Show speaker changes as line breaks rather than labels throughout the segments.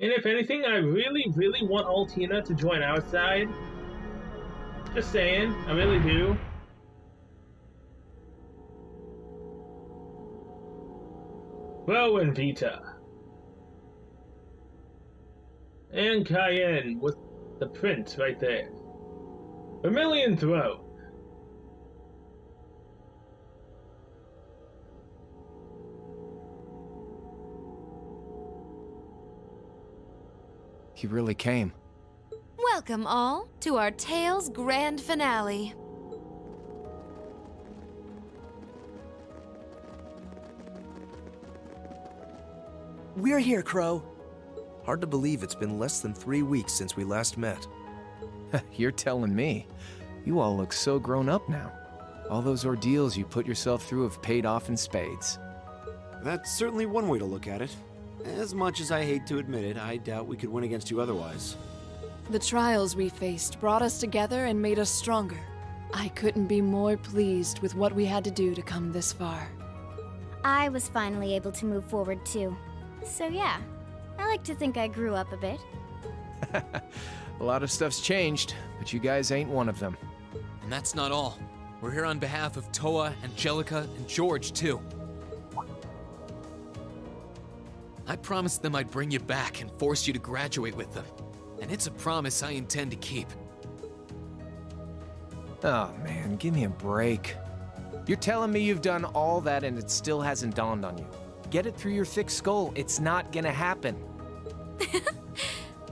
And if anything, I really, really want Altina to join our side. Just saying, I really do. Bo and Vita. And Cayenne with the print right there. Vermilion Throne.
He really came.
Welcome all to our Tales Grand Finale.
We're here, Crow.
Hard to believe it's been less than 3 weeks since we last met.
You're telling me. You all look so grown up now. All those ordeals you put yourself through have paid off in spades.
That's certainly one way to look at it. As much as I hate to admit it, I doubt we could win against you otherwise.
The trials we faced brought us together and made us stronger. I couldn't be more pleased with what we had to do to come this far.
I was finally able to move forward too. So yeah, I like to think I grew up a bit.
A lot of stuff's changed, but you guys ain't one of them.
And that's not all. We're here on behalf of Toa, Angelica, and George, too. I promised them I'd bring you back and force you to graduate with them. And it's a promise I intend to keep.
Oh man, give me a break. You're telling me you've done all that and it still hasn't dawned on you. Get it through your thick skull, it's not gonna happen.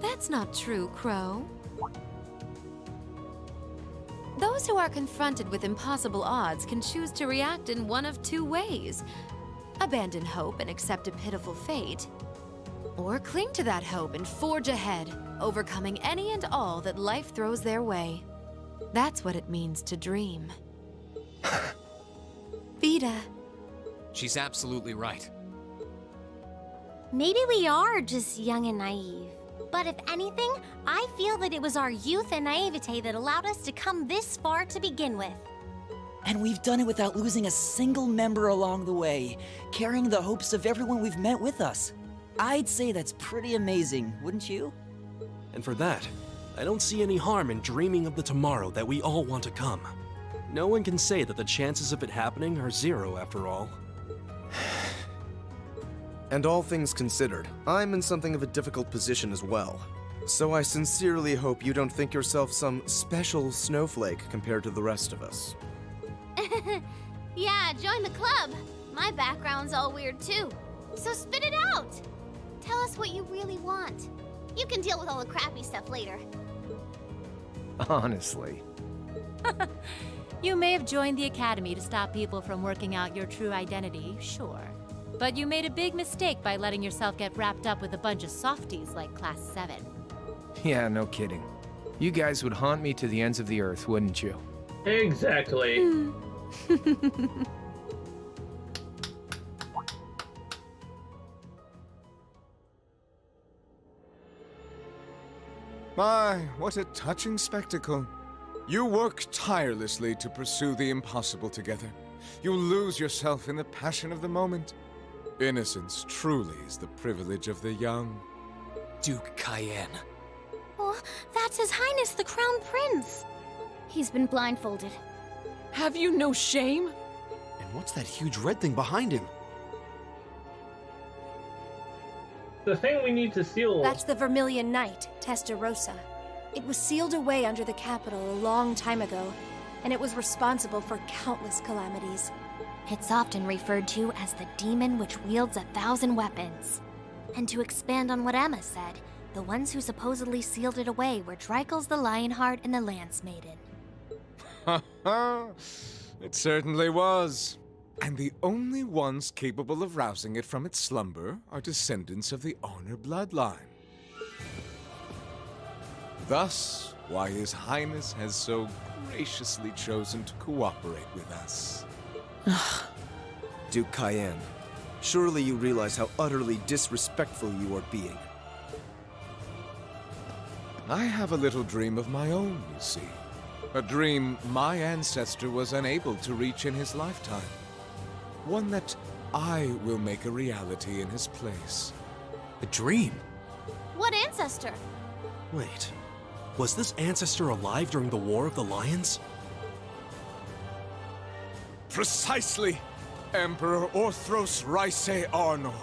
That's not true, Crow. Those who are confronted with impossible odds can choose to react in one of two ways. Abandon hope and accept a pitiful fate. Or cling to that hope and forge ahead, overcoming any and all that life throws their way. That's what it means to dream. Vita.
She's absolutely right.
Maybe we are just young and naive. But if anything, I feel that it was our youth and naivete that allowed us to come this far to begin with.
And we've done it without losing a single member along the way, carrying the hopes of everyone we've met with us. I'd say that's pretty amazing, wouldn't you?
And for that, I don't see any harm in dreaming of the tomorrow that we all want to come. No one can say that the chances of it happening are zero after all. And all things considered, I'm in something of a difficult position as well. So I sincerely hope you don't think yourself some special snowflake compared to the rest of us.
Yeah, join the club. My background's all weird too. So spit it out. Tell us what you really want. You can deal with all the crappy stuff later.
Honestly.
You may have joined the Academy to stop people from working out your true identity, sure. But you made a big mistake by letting yourself get wrapped up with a bunch of softies like Class 7.
Yeah, no kidding. You guys would haunt me to the ends of the earth, wouldn't you?
Exactly.
My, what a touching spectacle. You work tirelessly to pursue the impossible together. You lose yourself in the passion of the moment. Innocence truly is the privilege of the young.
Duke Cayenne.
Oh, that's His Highness the Crown Prince. He's been blindfolded.
Have you no shame?
And what's that huge red thing behind him?
The thing we need to seal.
That's the Vermilion Knight, Testarossa. It was sealed away under the capital a long time ago, and it was responsible for countless calamities.
It's often referred to as the demon which wields 1,000 weapons. And to expand on what Emma said, the ones who supposedly sealed it away were Dreikel's the Lionheart and the Lance Maiden.
Ha ha! It certainly was. And the only ones capable of rousing it from its slumber are descendants of the Honor bloodline. Thus, why His Highness has so graciously chosen to cooperate with us.
Duke Cayenne, surely you realize how utterly disrespectful you are being.
I have a little dream of my own, you see. A dream my ancestor was unable to reach in his lifetime. One that I will make a reality in his place.
A dream?
What ancestor?
Wait, was this ancestor alive during the War of the Lions?
Precisely! Emperor Orthros Raise Arnor,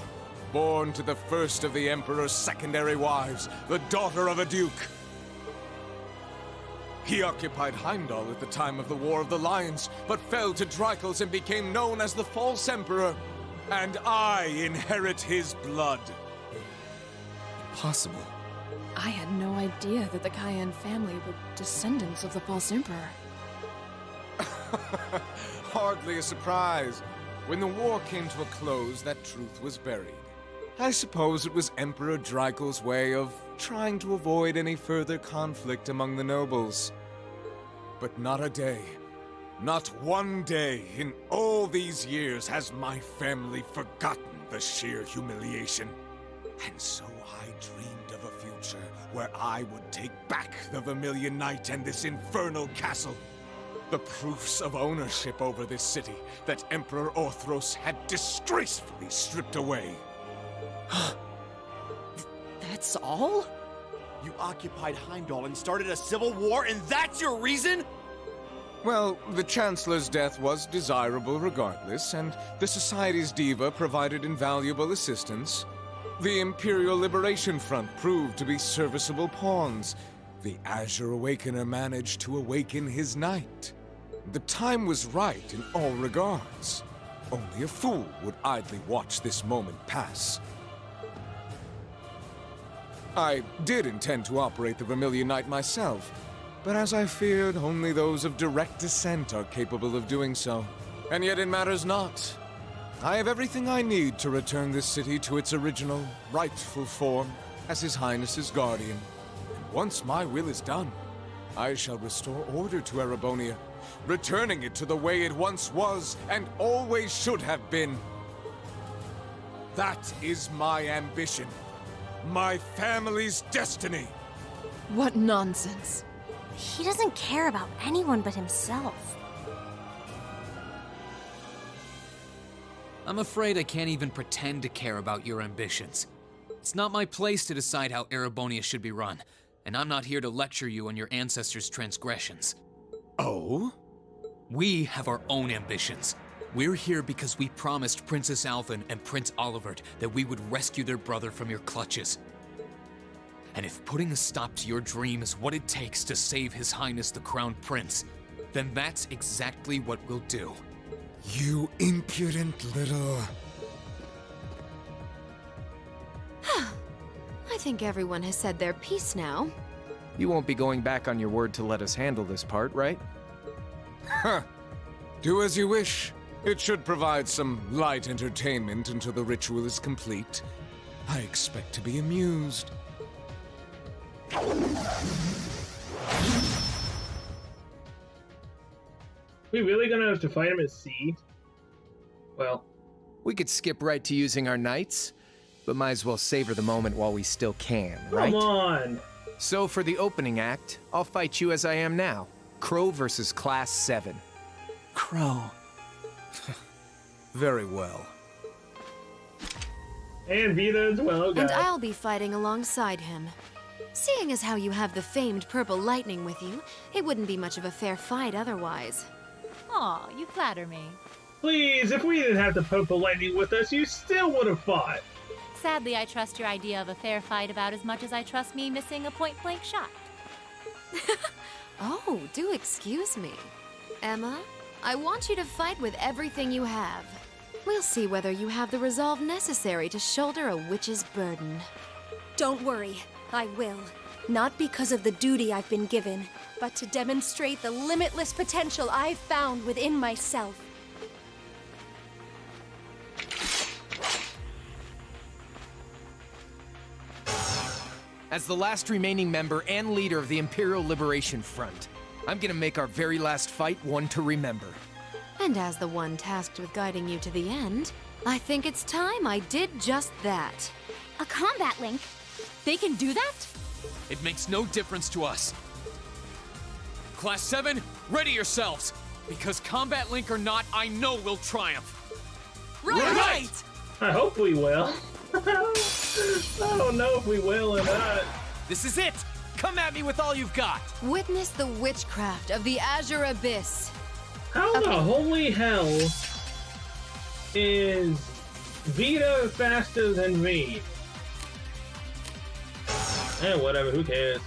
born to the first of the Emperor's secondary wives, the daughter of a duke. He occupied Heimdall at the time of the War of the Lions, but fell to Dreikels and became known as the False Emperor. And I inherit his blood.
Impossible.
I had no idea that the Cayenne family were descendants of the false emperor.
Hardly a surprise. When the war came to a close, that truth was buried. I suppose it was Emperor Dreikel's way of trying to avoid any further conflict among the nobles. But not a day, not one day in all these years has my family forgotten the sheer humiliation. And so I dreamed of a future where I would take back the Vermilion Knight and this infernal castle. The proofs of ownership over this city that Emperor Orthros had disgracefully stripped away.
That's all?
You occupied Heimdall and started a civil war, and that's your reason?
Well, the Chancellor's death was desirable regardless, and the Society's diva provided invaluable assistance. The Imperial Liberation Front proved to be serviceable pawns. The Azure Awakener managed to awaken his knight. The time was right in all regards. Only a fool would idly watch this moment pass. I did intend to operate the Vermilion Knight myself, but as I feared, only those of direct descent are capable of doing so. And yet it matters not. I have everything I need to return this city to its original, rightful form as His Highness's guardian. And once my will is done, I shall restore order to Erebonia, returning it to the way it once was and always should have been. That is my ambition. My family's destiny.
What nonsense.
He doesn't care about anyone but himself.
I'm afraid I can't even pretend to care about your ambitions. It's not my place to decide how Erebonia should be run, and I'm not here to lecture you on your ancestors' transgressions.
Oh?
We have our own ambitions. We're here because we promised Princess Alvin and Prince Olivert that we would rescue their brother from your clutches. And if putting a stop to your dream is what it takes to save His Highness the Crown Prince, then that's exactly what we'll do.
You impudent little...
I think everyone has said their piece now.
You won't be going back on your word to let us handle this part, right?
Huh. Do as you wish. It should provide some light entertainment until the ritual is complete. I expect to be amused.
We really gonna have to fight him at sea? Well,
we could skip right to using our knights, but might as well savor the moment while we still can, right?
Come on!
So for the opening act, I'll fight you as I am now. Crow versus Class 7.
Crow.
Very well.
And Vita as well, guys.
And I'll be fighting alongside him. Seeing as how you have the famed purple lightning with you, it wouldn't be much of a fair fight otherwise.
Aw, you flatter me.
Please, if we didn't have the purple lightning with us, you still would have fought.
Sadly, I trust your idea of a fair fight about as much as I trust me missing a point-blank shot.
Oh, do excuse me. Emma, I want you to fight with everything you have. We'll see whether you have the resolve necessary to shoulder a witch's burden.
Don't worry, I will. Not because of the duty I've been given, but to demonstrate the limitless potential I've found within myself.
As the last remaining member and leader of the Imperial Liberation Front, I'm gonna make our very last fight one to remember.
And as the one tasked with guiding you to the end, I think it's time I did just that.
A combat link?
They can do that?
It makes no difference to us. Class 7, ready yourselves! Because Combat Link or not, I know we'll triumph!
Right!
I hope we will. I don't know if we will or not.
This is it! Come at me with all you've got!
Witness the witchcraft of the Azure Abyss.
How the holy hell is Vita faster than Reed? Eh, whatever, who cares?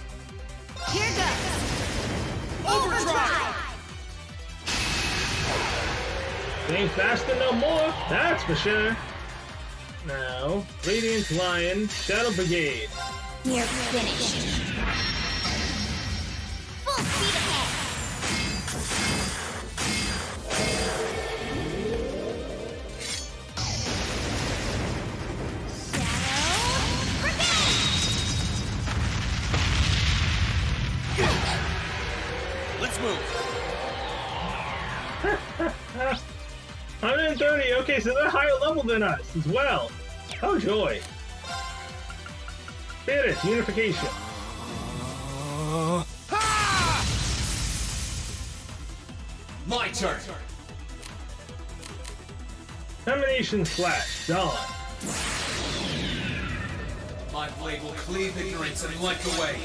Here goes.
Overdrive!
Ain't faster no more, that's for sure. Now, Radiant Lion, Shadow Brigade.
You're finished. Full speed ahead.
Let's move.
130, okay, so they're higher level than us as well. Oh joy. Spirit, unification.
My turn.
Combination slash, Dawn.
My blade will cleave ignorance and light the way.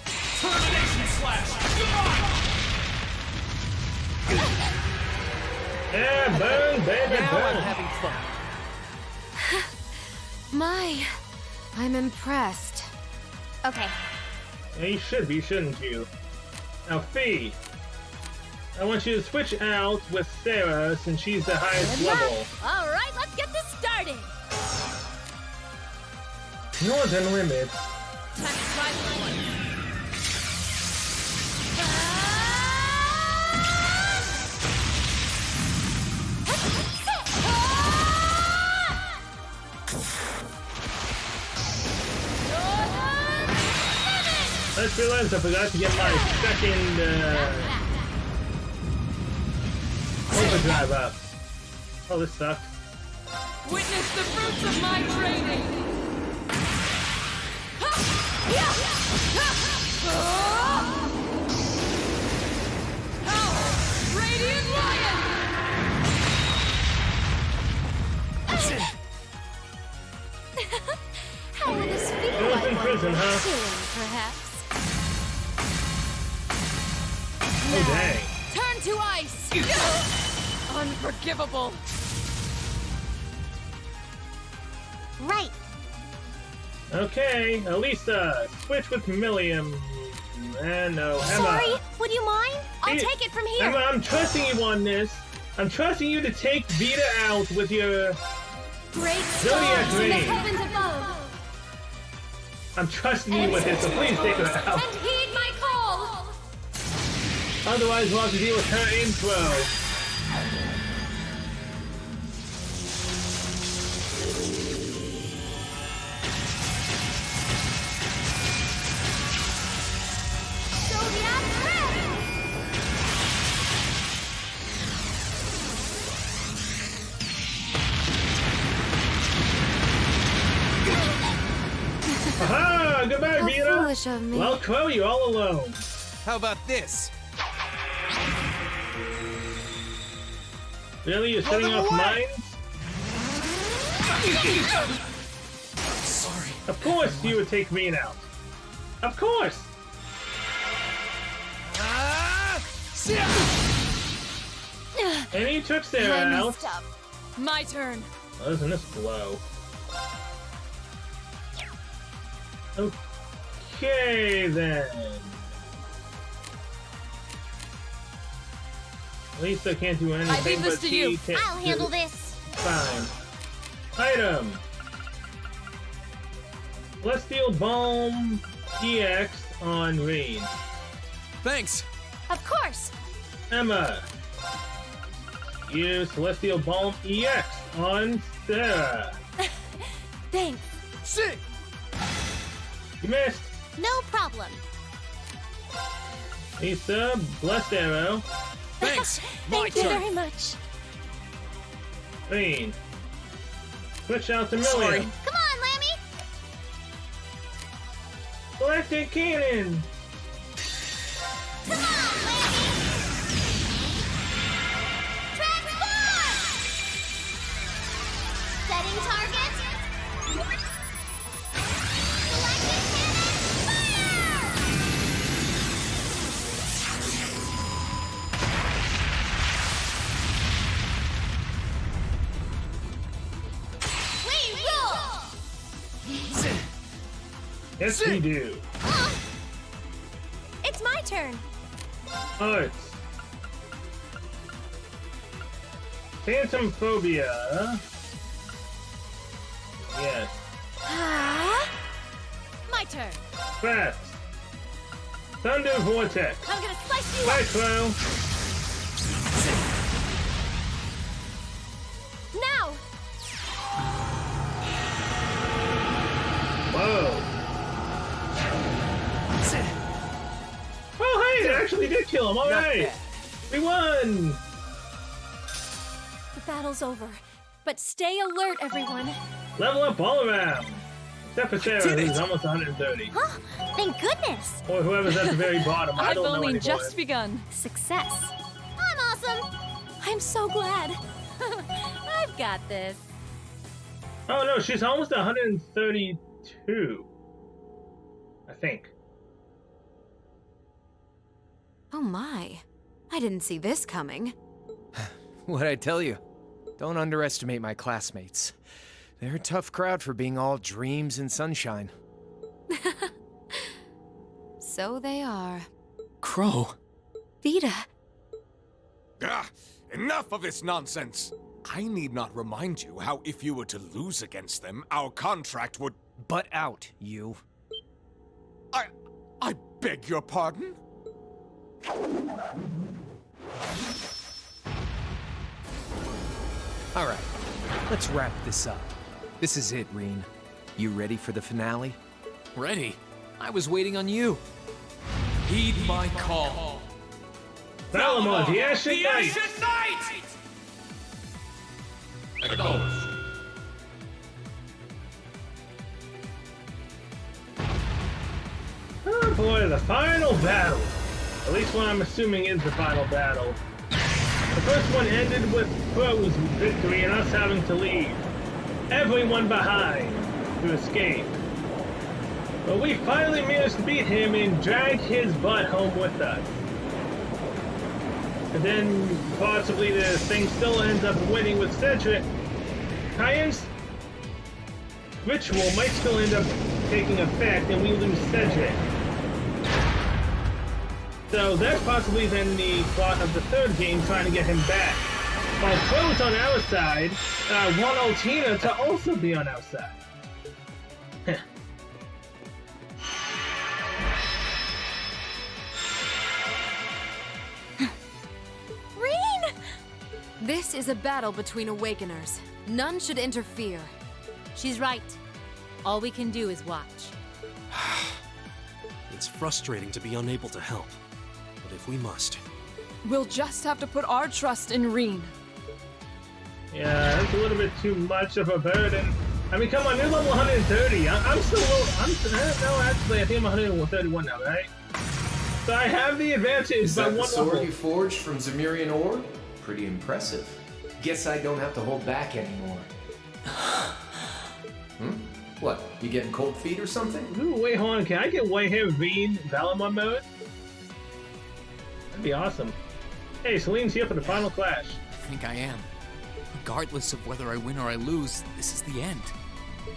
Termination slash.
Yeah, burn, baby,
Now
burn.
I'm having fun.
I'm impressed.
Okay.
Yeah, you should be, shouldn't you? Now, Fee, I want you to switch out with Sarah since she's the highest level.
All right, let's get this started.
Northern Limits.
Time to try for one.
Let's realize I forgot to get my second overdrive up. Oh, this sucks.
Witness the fruits of my training! Radiant Lion!
How will this feel
I was
like
in prison, huh?
chilling, perhaps?
Oh, dang.
Turn to ice! Unforgivable!
Right.
Okay, Elisa, switch with Milliam. No, Emma.
Sorry, would you mind? I'll
Hey,
take it from here.
Emma, I'm trusting you on this. I'm trusting you to take Vita out with your
Great
Zodiac
stars in the
Ring.
heavens above.
I'm trusting you with it, so please take her out.
And heed my call.
Otherwise, we'll have to deal with her intro. Aha! Goodbye,
How
Vita!
foolish of me.
Well, Crow, you're all alone.
How about this?
Really? You're setting off mines?
Sorry.
Of course you would take me out. Of course! And you took Sarah
I
out.
messed up.
My turn.
Oh, doesn't this blow? Okay, then. Lisa can't do anything,
I leave this
but
to
she
you.
can
I'll handle this.
Fine. Item. Celestial Balm EX on Reed.
Thanks.
Of course.
Emma. Use Celestial Balm EX on Sarah.
Thanks.
Sick.
You missed.
No problem.
Lisa, Blessed Arrow.
Thanks. My
Thank you
turn.
very much.
Green. Switch out to
Sorry.
Million.
Come on, Lammy.
Galactic cannon!
Come on, lady! Transform! Setting target. Galactic cannon, fire! We rule!
Yes, we do.
It's my turn.
Arts. Phantom phobia. Yes.
My turn.
Fast. Thunder vortex.
I'm gonna slice you
Bye,
up.
Crow.
Now!
Whoa. Oh, hey, it actually did kill him. All right. We won.
The battle's over. But stay alert, everyone.
Level up all around. Except for Sarah, who's almost 130.
Huh? Thank goodness!
Or whoever's at the very bottom. I
I've
don't know
only
anymore.
just begun.
Success. I'm awesome!
I'm so glad.
I've got this.
Oh, no, she's almost 132. I think.
Oh my. I didn't see this coming.
What'd I tell you? Don't underestimate my classmates. They're a tough crowd for being all dreams and sunshine.
So they are.
Crow.
Vita.
Ah, enough of this nonsense! I need not remind you how if you were to lose against them, our contract would...
Butt out, you.
I beg your pardon?
All right, let's wrap this up. This is it, Reen. You ready for the finale?
Ready? I was waiting on you. Heed my call.
Valamar, the Ashen Knight!
Acknowledged.
Oh boy, the final battle. At least what I'm assuming is the final battle. The first one ended with Crow's victory and us having to leave everyone behind to escape. But we finally managed to beat him and drag his butt home with us. And then possibly the thing still ends up winning with Cedric. Cayenne's ritual might still end up taking effect and we lose Cedric. So that's possibly then the plot of the third game, trying to get him back. While Crow's on our side, want Altina to also be on our side.
Reen!
This is a battle between Awakeners. None should interfere.
She's right. All we can do is watch.
It's frustrating to be unable to help, but if we must...
We'll just have to put our trust in Reen.
Yeah, that's a little bit too much of a burden. I mean, come on, you're level 130. I'm still low. No, actually, I think I'm 131 now, right? So I have the advantage
Is
by
that the
one
sword
level.
you forged from Zemirian ore? Pretty impressive. Guess I don't have to hold back anymore. What, you getting cold feet or something?
Ooh, wait, hold on. Can I get white hair Reen Valamar mode? That'd be awesome. Hey, Celine's here for the final clash.
I think I am. Regardless of whether I win or I lose, this is the end.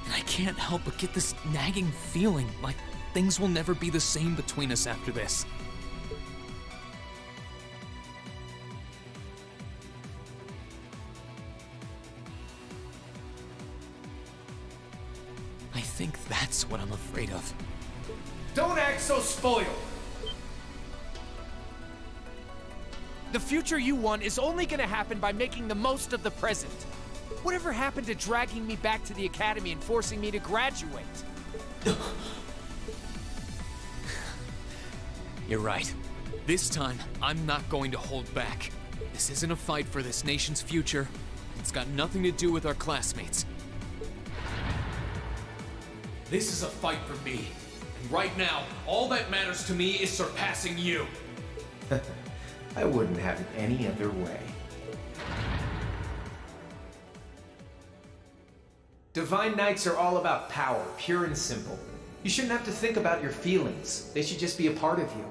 And I can't help but get this nagging feeling like things will never be the same between us after this. I think that's what I'm afraid of.
Don't act so spoiled! The future you want is only gonna happen by making the most of the present. Whatever happened to dragging me back to the academy and forcing me to graduate?
You're right. This time, I'm not going to hold back. This isn't a fight for this nation's future. It's got nothing to do with our classmates. This is a fight for me, and Right now, all that matters to me is surpassing you.
I wouldn't have it any other way. Divine Knights are all about power, pure and simple. You shouldn't have to think about your feelings. They should just be a part of you.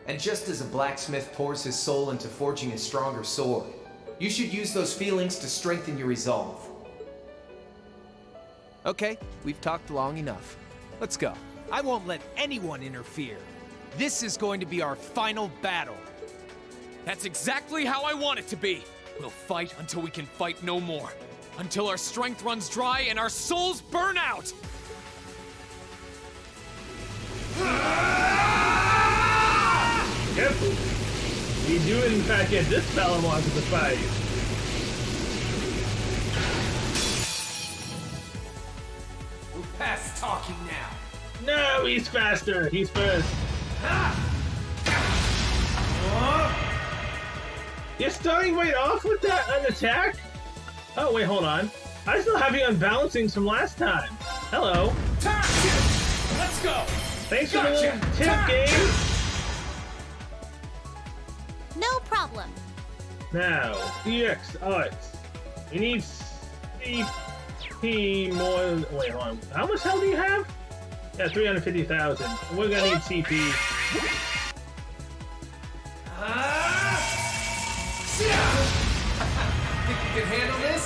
And just as a blacksmith pours his soul into forging a stronger sword, you should use those feelings to strengthen your resolve.
Okay, we've talked long enough. Let's go. I won't let anyone interfere. This is going to be our final battle.
That's exactly how I want it to be. We'll fight until we can fight no more. Until our strength runs dry and our souls burn out!
Yep. We do in fact get this fellow onto the fight.
We're past talking now.
No, he's faster. He's first. You're starting right off with that an attack? Oh, wait, hold on. I still have you on balancings from last time. Hello.
Let's go!
Thanks for the little tip, game.
No problem.
Now, DX arts. We need CP more. Wait, hold on. How much health do you have? Yeah, 350,000. We're gonna need CP.
Think you can handle this?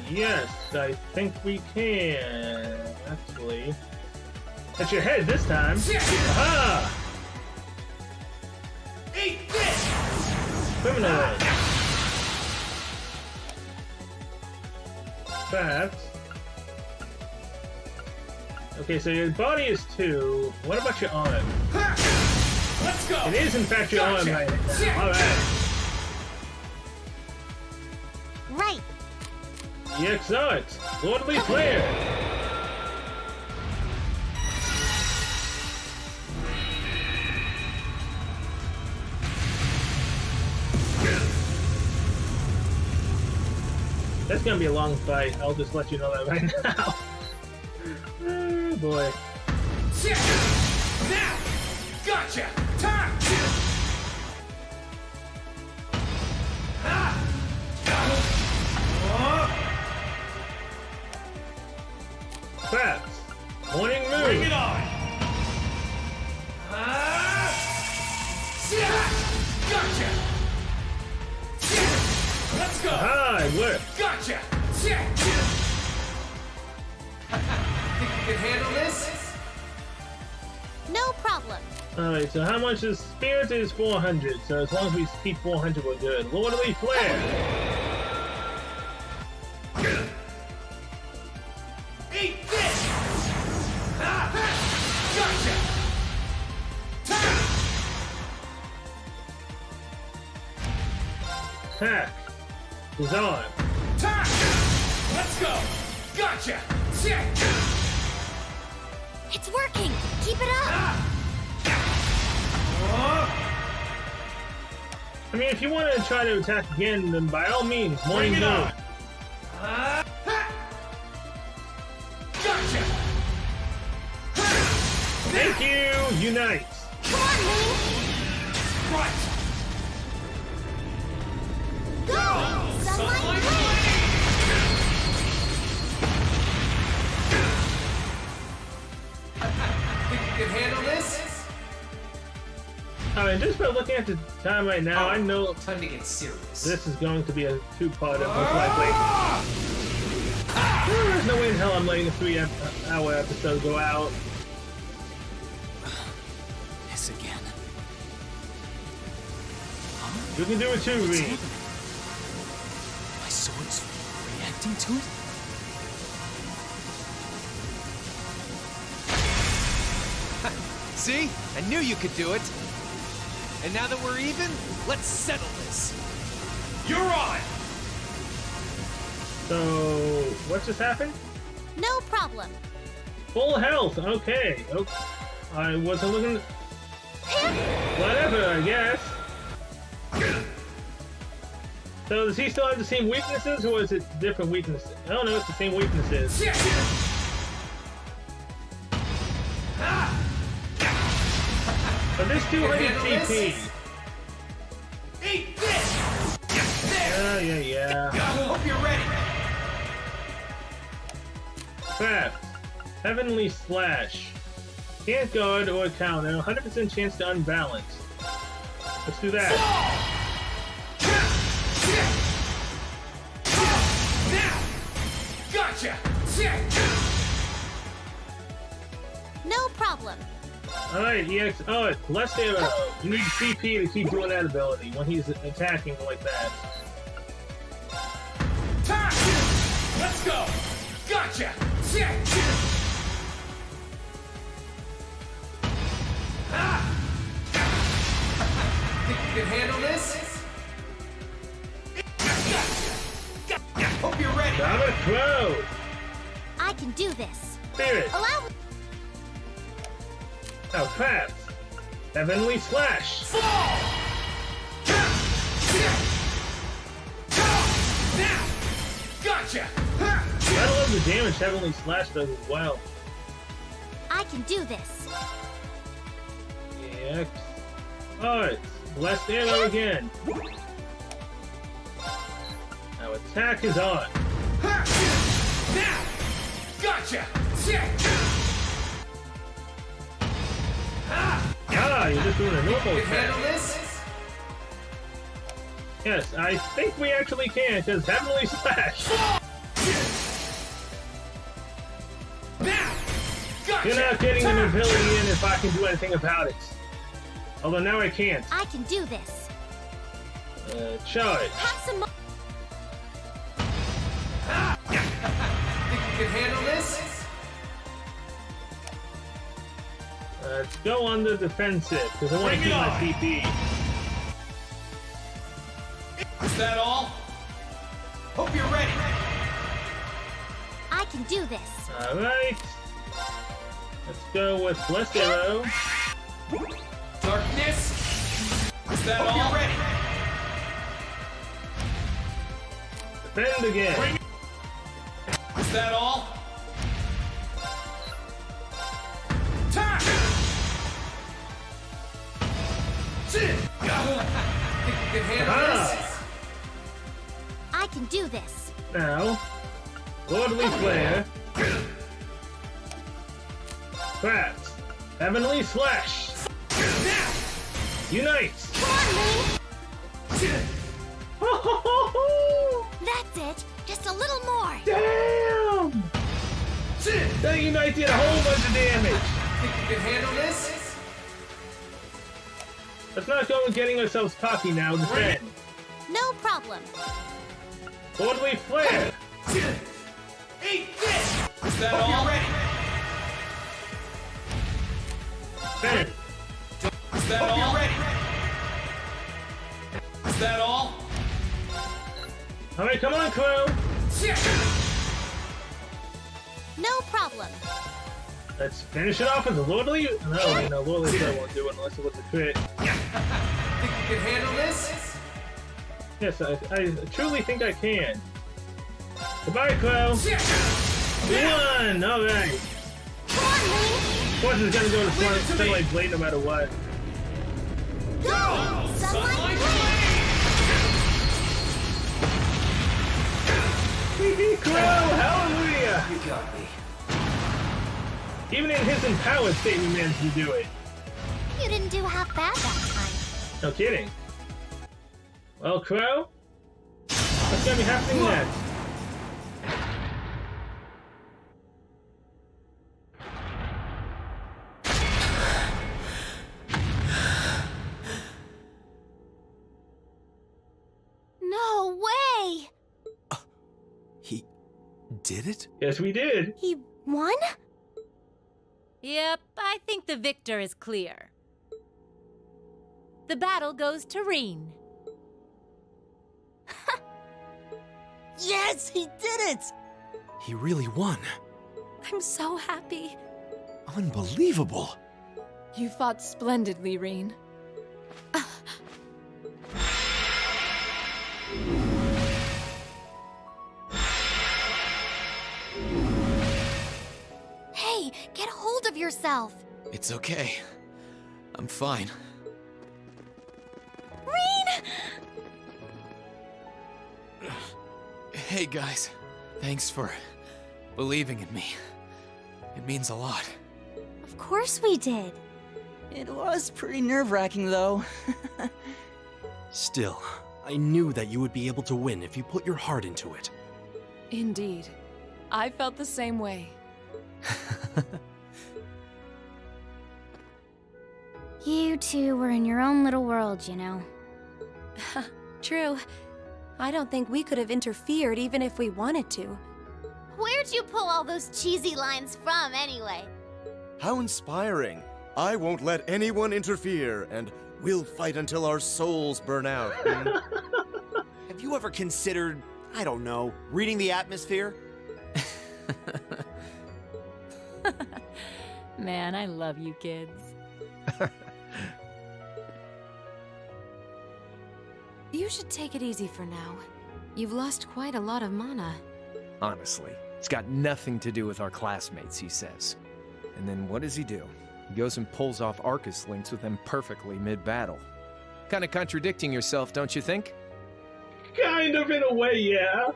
Yes, I think we can. Actually, at your head this time. Aha!
Eat this!
Criminal. That. Okay, so your body is 2. What about your arm?
Let's go!
It is in fact your arm right now. Alright.
Right.
EX Arts. Lordly Flare. That's gonna be a long fight. I'll just let you know that right now. Oh boy.
Now! Gotcha! Time!
Crafts. Morning Moon.
Bring it on! Gotcha! Let's go!
Ah, it worked.
Gotcha! Think you can handle this?
No problem.
Alright, so how much is Spirit is 400, so as long as we keep 400 we're good. Lordly Flare!
Eat this! Gotcha!
Hack. Disarm.
Let's go! Gotcha!
It's working! Keep it up!
I mean, if you want to try to attack again, then by all means, Morning
Bring it
Moon.
on! Gotcha!
Thank you, Unite.
Come on, Moon!
Right!
Go! Sunlight Blade!
Think you can handle this?
I mean, just by looking at the time right now, I know
Time to get serious.
this is going to be a 2-parter, most likely. There's no way in hell I'm letting a 3-hour episode go out.
This again.
You can do it too,
What's
Reed.
happening? My sword's reacting to it?
See? I knew you could do it. And now that we're even, let's settle this.
You're on!
So, what just happened?
No problem.
Full health, okay. I wasn't looking... Whatever, I guess. So does he still have the same weaknesses, or is it different weaknesses? I don't know, it's the same weaknesses. But this 200
handle
CP.
this? Eat this! There!
Yeah.
Hope you're ready.
Craft. Heavenly Slash. Can't guard or counter. 100% chance to unbalance. Let's do that.
Now! Gotcha!
No problem.
Alright, EX. Oh, it's less arrow. You need CP to keep doing that ability when he's attacking like that.
Time! Let's go! Gotcha! Think you can handle this? Gotcha! Hope you're ready!
Got a crow!
I can do this.
Spirit!
Allow me.
Now, Craft. Heavenly Slash!
Fall! Now! Gotcha!
I love the damage Heavenly Slash does as well.
I can do this.
EX. Alright, blessed arrow again. Now attack is on.
Now! Gotcha!
Ah, you're just doing a normal
You
attack.
handle this?
Yes, I think we actually can, because Heavenly Slash.
Now! Gotcha!
You're not getting an ability in if I can do anything about it. Although now I can't.
I can do this.
Charge.
Have some mo-
Think you can handle this?
Let's go on the defensive, because I want to
Bring
keep
it
my
on.
CP.
Is that all? Hope you're ready.
I can do this.
Alright. Let's go with Blessed Arrow.
Darkness. Is that all? You're ready.
Defend again.
Is that all? Time. Think you can handle this?
I can do this.
Now, Lordly Flare. Craft. Heavenly Slash.
Now.
Unite.
Come on, Lane. That's it. Just a little more.
Damn! That Unite did a whole bunch of damage.
Think you can handle this?
Let's not go with getting ourselves cocky now. Defend.
No problem.
Lordly Flare.
Eat this. Is that all? You're ready.
Defend.
Is that all? You're ready. Is that all?
Alright, come on, Crow.
No problem.
Let's finish it off with a Lordly. No, Lordly Flare won't do it unless it was a crit.
Think you can handle this?
Yes, I truly think I can. Goodbye, Crow. We won! Alright.
Come on, Lane.
Of course, it's gonna go to Sunlight Blade no matter what.
Go! Sunlight
Hee Crow! Hallelujah!
You got me.
Even in his empowered state, we managed to do it.
You didn't do half bad that time.
No kidding. Well, Crow, what's gonna be happening next?
No way!
He did it?
Yes, we did.
He won?
Yep, I think the victor is clear. The battle goes to Reen.
Yes, he did it!
He really won.
I'm so happy.
Unbelievable.
You fought splendidly, Reen.
Hey, get hold of yourself.
It's okay.
I'm fine.
Rean!
Hey guys, thanks for believing in me. It means a lot.
Of course we did.
It was pretty nerve-wracking, though.
Still, I knew that you would be able to win if you put your heart into it.
Indeed. I felt the same way.
You two were in your own little world, you know.
True. I don't think we could have interfered even if we wanted to.
Where'd you pull all those cheesy lines from, anyway?
How inspiring. I won't let anyone interfere, and we'll fight until our souls burn out.
Have you ever considered, I don't know, reading the atmosphere?
Man, I love you kids.
You should take it easy for now. You've lost quite a lot of mana.
Honestly, it's got nothing to do with our classmates, he says. And then what does he do? He goes and pulls off Arcus links with them perfectly mid-battle. Kinda contradicting yourself, don't you think?
Kind of, in a way, yeah.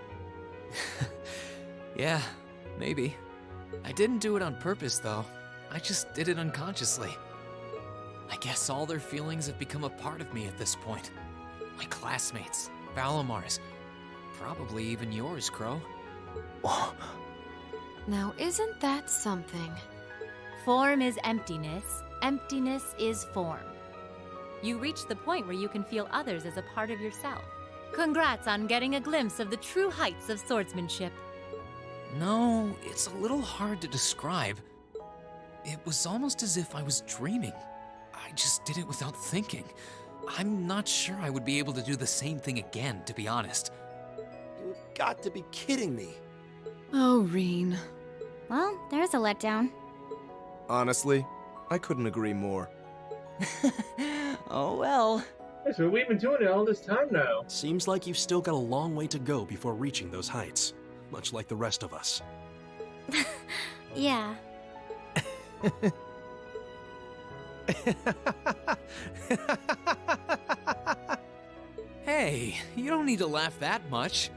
Yeah, maybe. I didn't do it on purpose, though. I just did it unconsciously. I guess all their feelings have become a part of me at this point. My classmates, Valamar's, probably even yours, Crow.
Now, isn't that something?
Form is emptiness. Emptiness is form. You reach the point where you can feel others as a part of yourself. Congrats on getting a glimpse of the true heights of swordsmanship.
No, it's a little hard to describe. It was almost as if I was dreaming. I just did it without thinking. I'm not sure I would be able to do the same thing again, to be honest.
You've got to be kidding me.
Oh, Rean.
Well, there's a letdown.
Honestly, I couldn't agree more.
Oh well.
So we've been doing it all this time now.
Seems like you've still got a long way to go before reaching those heights, much like the rest of us.
Yeah.
Hey, you don't need to laugh that much.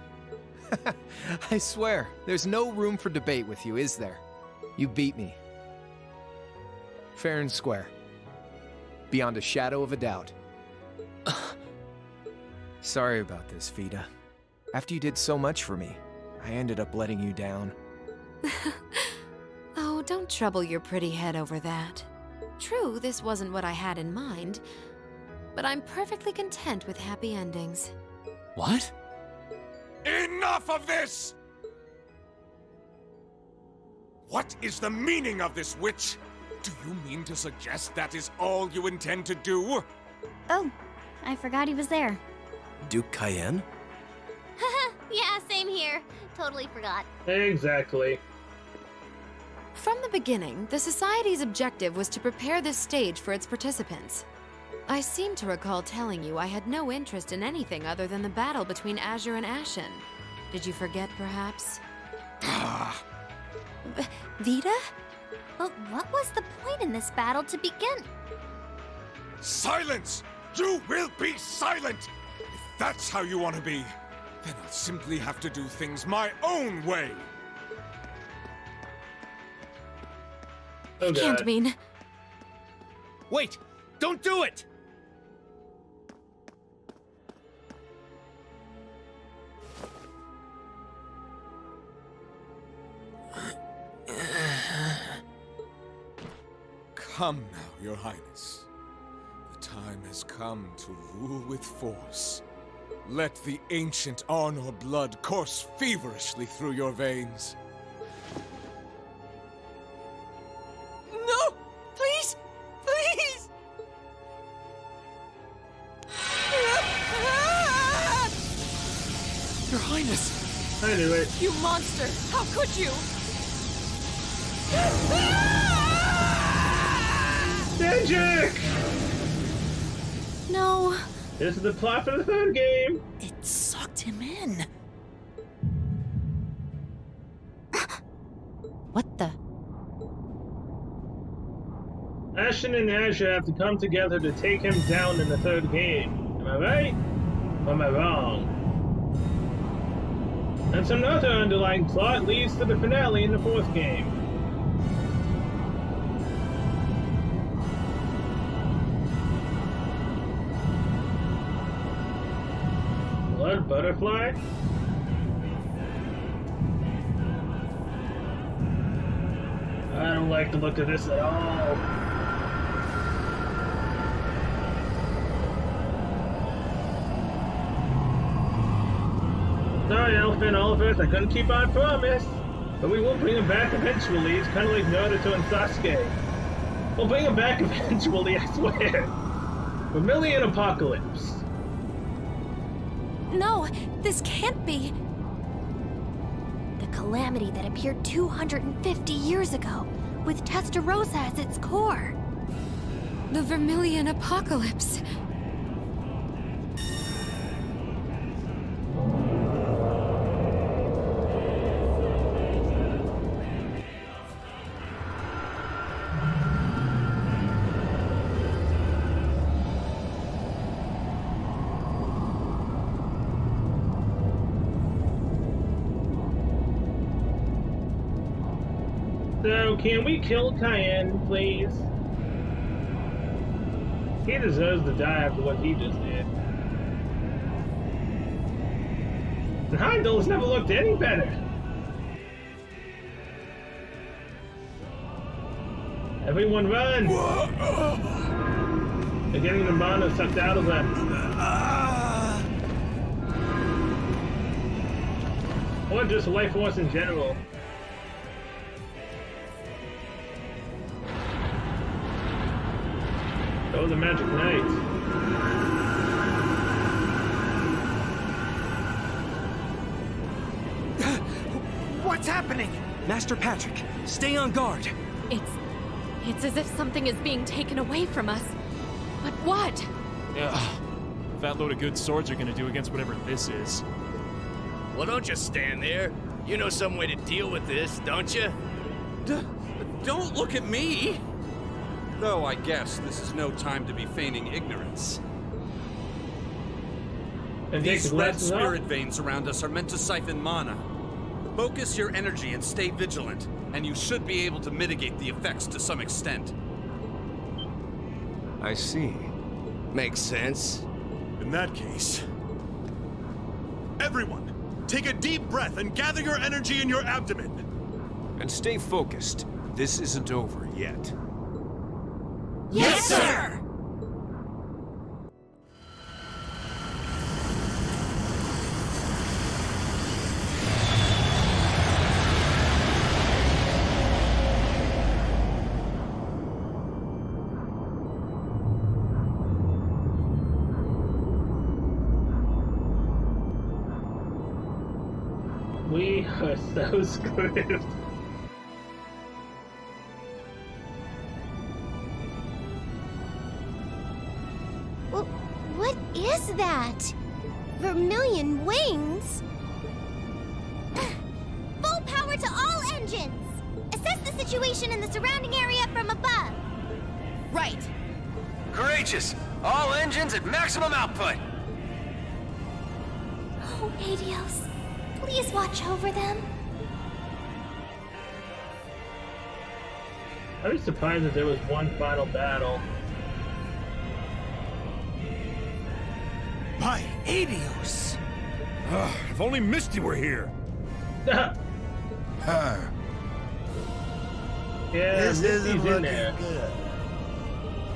I swear, there's no room for debate with you, is there? You beat me. Fair and square. Beyond a shadow of a doubt. Sorry about this, Vida. After you did so much for me, I ended up letting you down.
Oh, don't trouble your pretty head over that. True, this wasn't what I had in mind, but I'm perfectly content with happy endings.
What?
Enough of this! What is the meaning of this, witch? Do you mean to suggest that is all you intend to do?
Oh, I forgot he was there.
Duke Cayenne?
Yeah, same here. Totally forgot.
Exactly.
From the beginning, the Society's objective was to prepare this stage for its participants. I seem to recall telling you I had no interest in anything other than the battle between Azure and Ashen. Did you forget, perhaps? Vida?
But what was the point in this battle to begin?
Silence! You will be silent! If that's how you want to be, then I'll simply have to do things my own way!
It can't mean...
Wait! Don't do it!
Come now, Your Highness. The time has come to rule with force. Let the ancient Arnor blood course feverishly through your veins.
No! Please! Please!
Your Highness!
Anyway.
You monster! How could you?
Magic!
No.
This is the plot for the third game.
It sucked him in.
What the?
Ashton and Azure have to come together to take him down in the third game. Am I right? Or am I wrong? And some other underlying plot leads to the finale in the fourth game. Blood butterfly? I don't like the look of this at all. Sorry, Elephant Oliver, I couldn't keep my promise. But we will bring him back eventually. It's kind of like Naruto and Sasuke. We'll bring him back eventually, I swear. Vermilion Apocalypse.
No, this can't be.
The calamity that appeared 250 years ago, with Testarossa as its core.
The Vermilion Apocalypse.
So, can we kill Cayenne, please? He deserves to die after what he just did. And Heimdall's never looked any better. Everyone run! They're getting the mana sucked out of them. Or just life force in general. Oh, the Magic Knight.
What's happening?
Master Patrick, stay on guard.
It's as if something is being taken away from us. But what?
Ugh. Fat load of good swords are gonna do against whatever this is.
Well, don't just stand there. You know some way to deal with this, don't you?
Don't look at me! Though I guess this is no time to be feigning ignorance.
And
these red spirit veins around us are meant to siphon mana. Focus your energy and stay vigilant, and you should be able to mitigate the effects to some extent.
I see. Makes sense.
In that case... Everyone, take a deep breath and gather your energy in your abdomen.
And stay focused. This isn't over yet.
Yes, sir!
We are so screwed.
Well, what is that? Vermilion wings? Full power to all engines! Assess the situation in the surrounding area from above.
Right. Courageous. All engines at maximum output.
Oh, Adios. Please watch over them.
I was surprised that there was one final battle.
By Adios! If only Misty were here.
Yeah,
This
Misty's
isn't
in
looking
there.
good.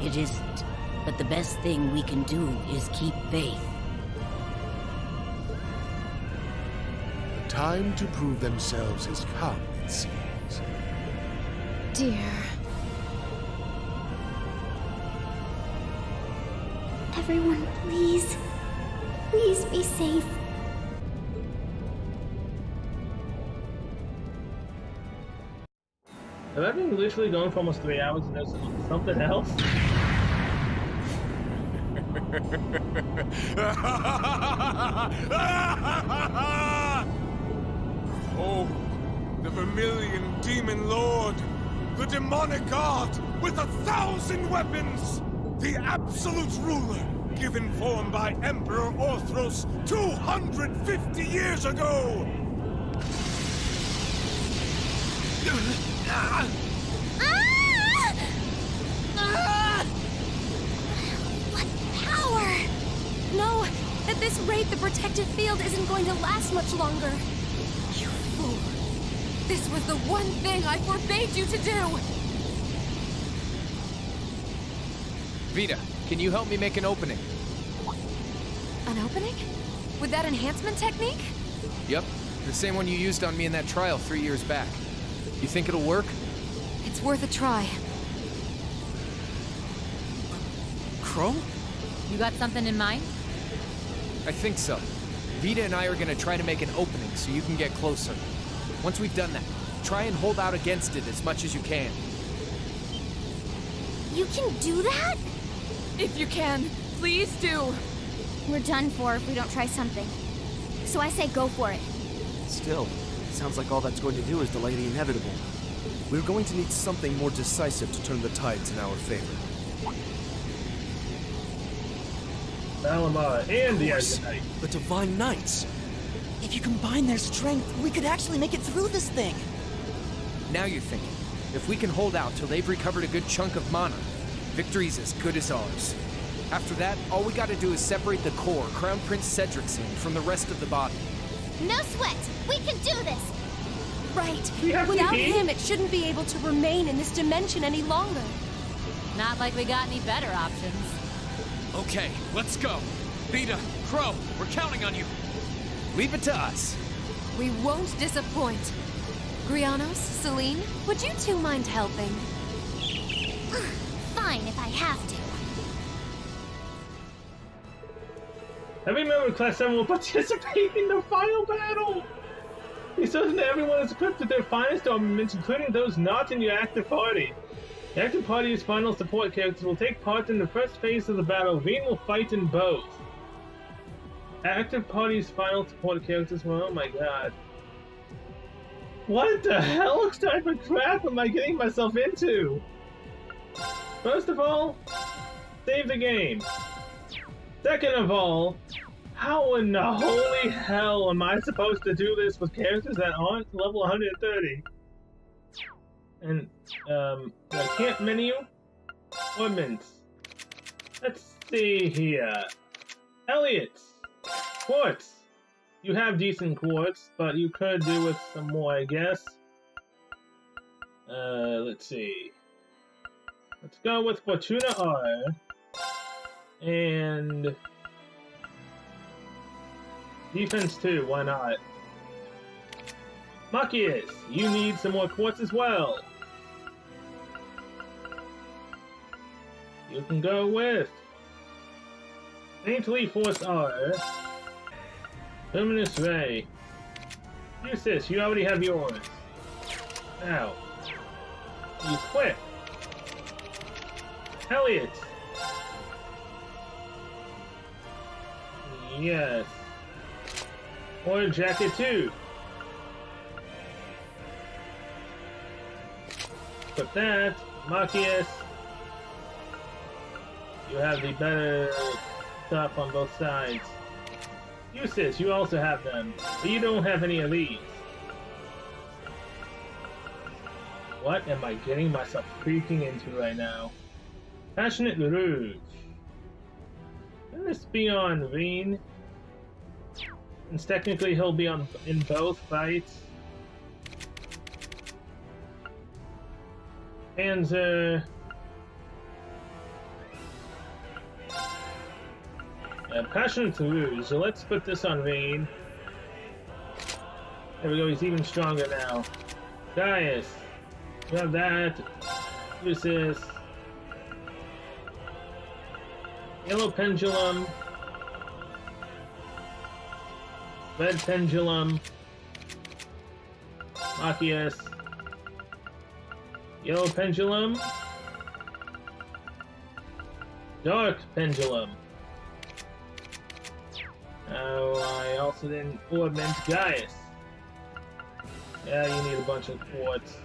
It isn't. But the best thing we can do is keep faith.
The time to prove themselves has come, it seems.
Dear.
Everyone, please. Please be safe.
Have I been literally going for almost 3 hours and there's something else?
Oh, the Vermilion Demon Lord! The demonic god with 1,000 weapons! The absolute ruler, given form by Emperor Orthros 250 years ago!
What power! No, at this rate, the protective field isn't going to last much longer. You fool. This was the one thing I forbade you to do!
Vita, can you help me make an opening?
An opening? With that enhancement technique?
Yep, the same one you used on me in that trial 3 years back. You think it'll work?
It's worth a try.
Crow?
You got something in mind?
I think so. Vita and I are gonna try to make an opening so you can get closer. Once we've done that, try and hold out against it as much as you can.
You can do that?
If you can, please do.
We're done for if we don't try something. So I say go for it.
Still, sounds like all that's going to do is delay the inevitable. We're going to need something more decisive to turn the tides in our favor.
Valamar and the Arcanite.
The Divine Knights.
If you combine their strength, we could actually make it through this thing.
Now you're thinking. If we can hold out till they've recovered a good chunk of mana, victory's as good as ours. After that, all we gotta do is separate the core, Crown Prince Cedric's in, from the rest of the body.
No sweat! We can do this!
Right. Without him, it shouldn't be able to remain in this dimension any longer.
Not like we got any better options.
Okay, let's go. Vita, Crow, we're counting on you.
Leave it to us.
We won't disappoint. Grianos, Celine, would you two mind helping?
Fine if I have to.
Every member of Class 7 will participate in the final battle! Be certain that everyone is equipped with their finest armaments, including those not in your active party. The active party's final support characters will take part in the first phase of the battle. Veen will fight in both. Active party's final support characters will... Oh my god. What the hell type of crap am I getting myself into? First of all, save the game. Second of all, how in the holy hell am I supposed to do this with characters that aren't level 130? And, the camp menu? Ornaments. Let's see here. Elliot! Quartz! You have decent quartz, but you could do with some more, I guess. Let's see. Let's go with Fortuna R. And... Defense 2, why not? Machias, you need some more quartz as well. You can go with Saintly Force R. Luminous Ray. Use you already have yours. Now, equip. Elliot. Yes. Or Jacket 2. Put that. Machias. You have the better stuff on both sides. Use you also have them, but you don't have any of these. What am I getting myself freaking into right now? Passionate Rouge. Can this be on Veen? Since technically he'll be in both fights. Panzer. Passionate Rouge. So let's put this on Veen. There we go, he's even stronger now. Gaius. You have that. Use this. Yellow Pendulum. Red Pendulum. Machias. Yellow Pendulum. Dark Pendulum. Oh, I also didn't augment Gaius. Yeah, you need a bunch of quartz.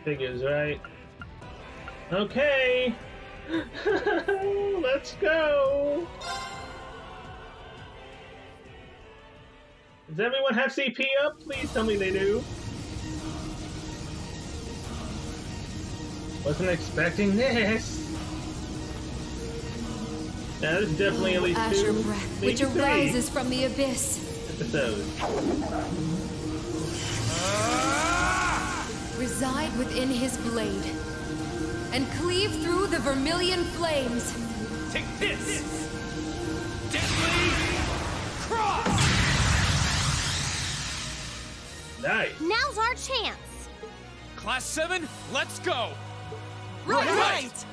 Figures, right? Okay. Let's go. Does everyone have CP up? Please tell me they do. Wasn't expecting this. Now this is definitely at least
Azure
two,
breath,
maybe
which
three
arises from the abyss.
episodes.
Reside within his blade and cleave through the vermilion flames.
Take this! Deadly cross!
Nice.
Now's our chance.
Class 7, let's go!
Right!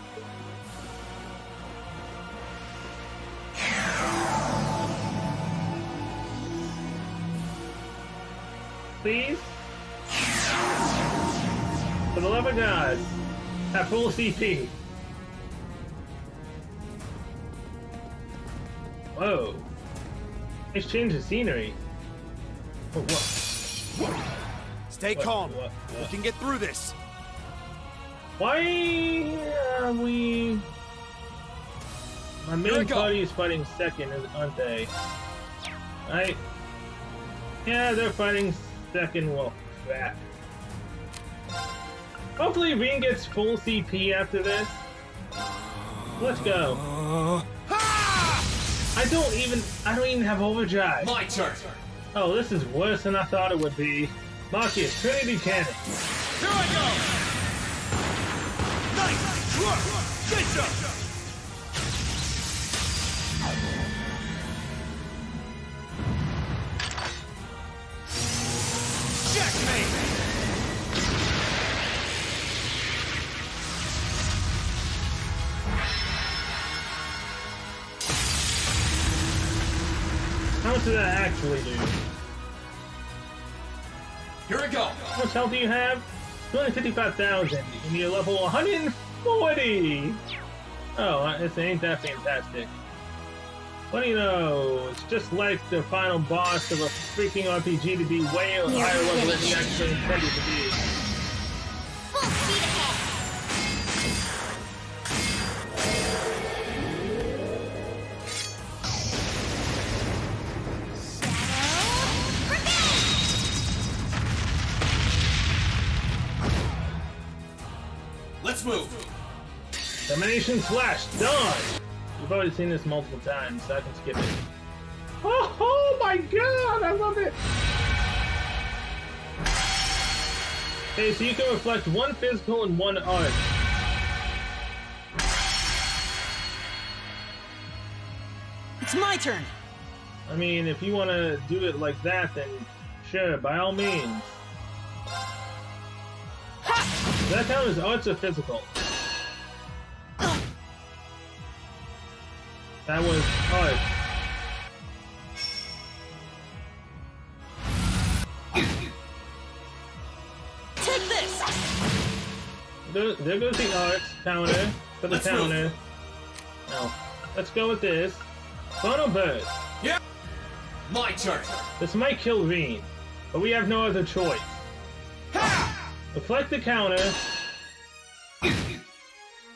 Please? For the love of God, have full CP. Whoa. Nice change of scenery. Oh, what?
Stay calm. We can get through this.
Why are we... My main party is fighting second, aren't they? Right? Yeah, they're fighting second. Well, crap. Hopefully Reen gets full CP after this. Let's go. I don't even have overdrive.
My turn.
Oh, this is worse than I thought it would be. Marcus, Trinity Cannon.
Here I go! Nice! Good job! Checkmate!
How much did that actually do?
Here we go.
How much health do you have? 255,000, and you're level 140! Oh, this ain't that fantastic. What do you know? It's just like the final boss of a freaking RPG to be way higher level than you actually intended to be.
Full speed ahead.
Let's move.
Domination Slash, done! You've already seen this multiple times, so I can skip it. Oh my god, I love it! Okay, so you can reflect one physical and one art.
It's my turn!
I mean, if you want to do it like that, then sure, by all means. Does that count as arts or physical? That was art.
Take this!
There goes the arts counter for the counter. No. Let's go with this. Phono Burst.
Yeah. My turn.
This might kill Reen, but we have no other choice. Reflect the counter.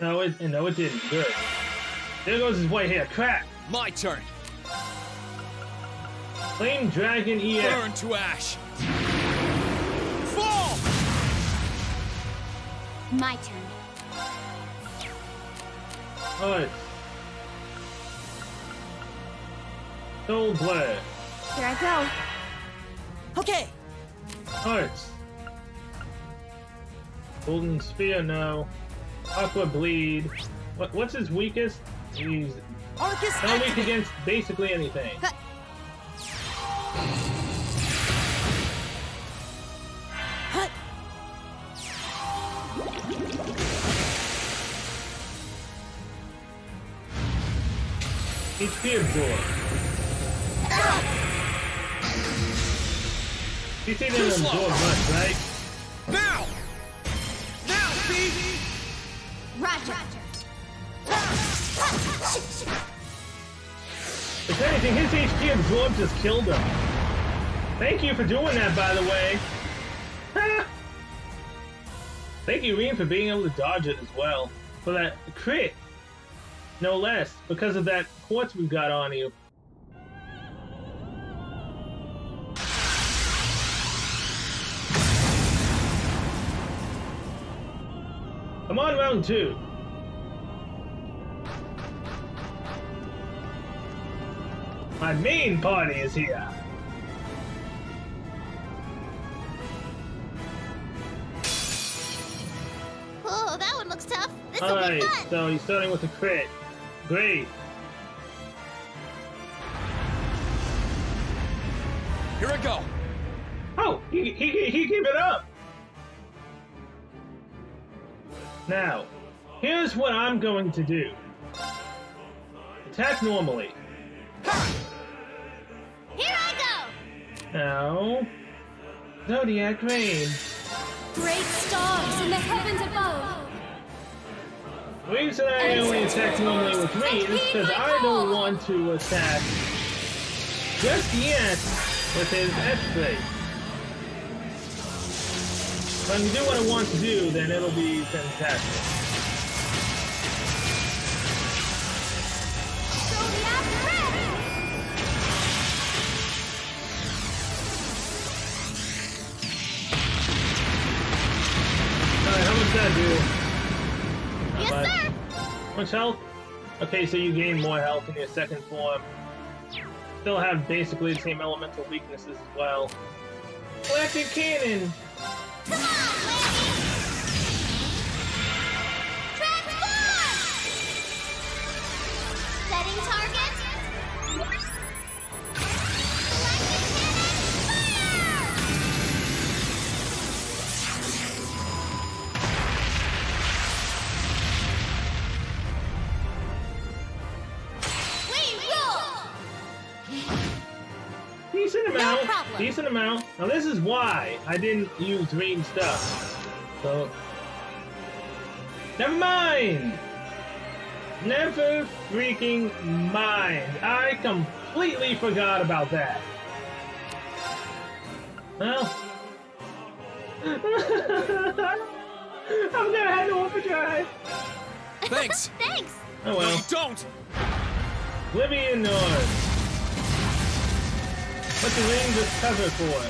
No, it didn't. Good. There goes his white hair. Crap.
My turn.
Flame Dragon EX.
Burn to ash. Fall.
My turn.
Alright. Soul Blare.
Here I go.
Okay.
Arts. Golden Sphere, no. Aqua Bleed. What's his weakest? He's
Arcus
not weak against basically anything. HP absorb. You see them absorb much, right?
Now! Now, B!
Roger.
If anything, his HP absorb just killed him. Thank you for doing that, by the way. Thank you, Reen, for being able to dodge it as well. For that crit, no less, because of that quartz we've got on you. I'm on round 2. My main party is here.
Oh, that one looks tough. This will be
Alright,
fun.
so he's starting with a crit. Great.
Here I go.
Oh, he gave it up. Now, here's what I'm going to do. Attack normally.
Here I go.
Now, Zodiac Rain.
Great stars in the heavens above.
The reason I only attack normally with Rain is because I don't want to attack just yet with his S-Ray. If I can do what I want to do, then it'll be fantastic. Alright, how much that do?
Yes, sir.
Much health? Okay, so you gain more health in your second form. Still have basically the same elemental weaknesses as well. Electric Cannon!
Come on, lady. Transform! Setting target. Electric cannon, fire! We rule!
Decent amount.
problem.
Decent amount. Now this is why I didn't use green stuff. So never mind. Never freaking mind. I completely forgot about that. Well, I'm gonna have to overdrive.
Thanks.
Thanks.
Oh well.
No, don't.
Oblivion North. What's the ring just cover for?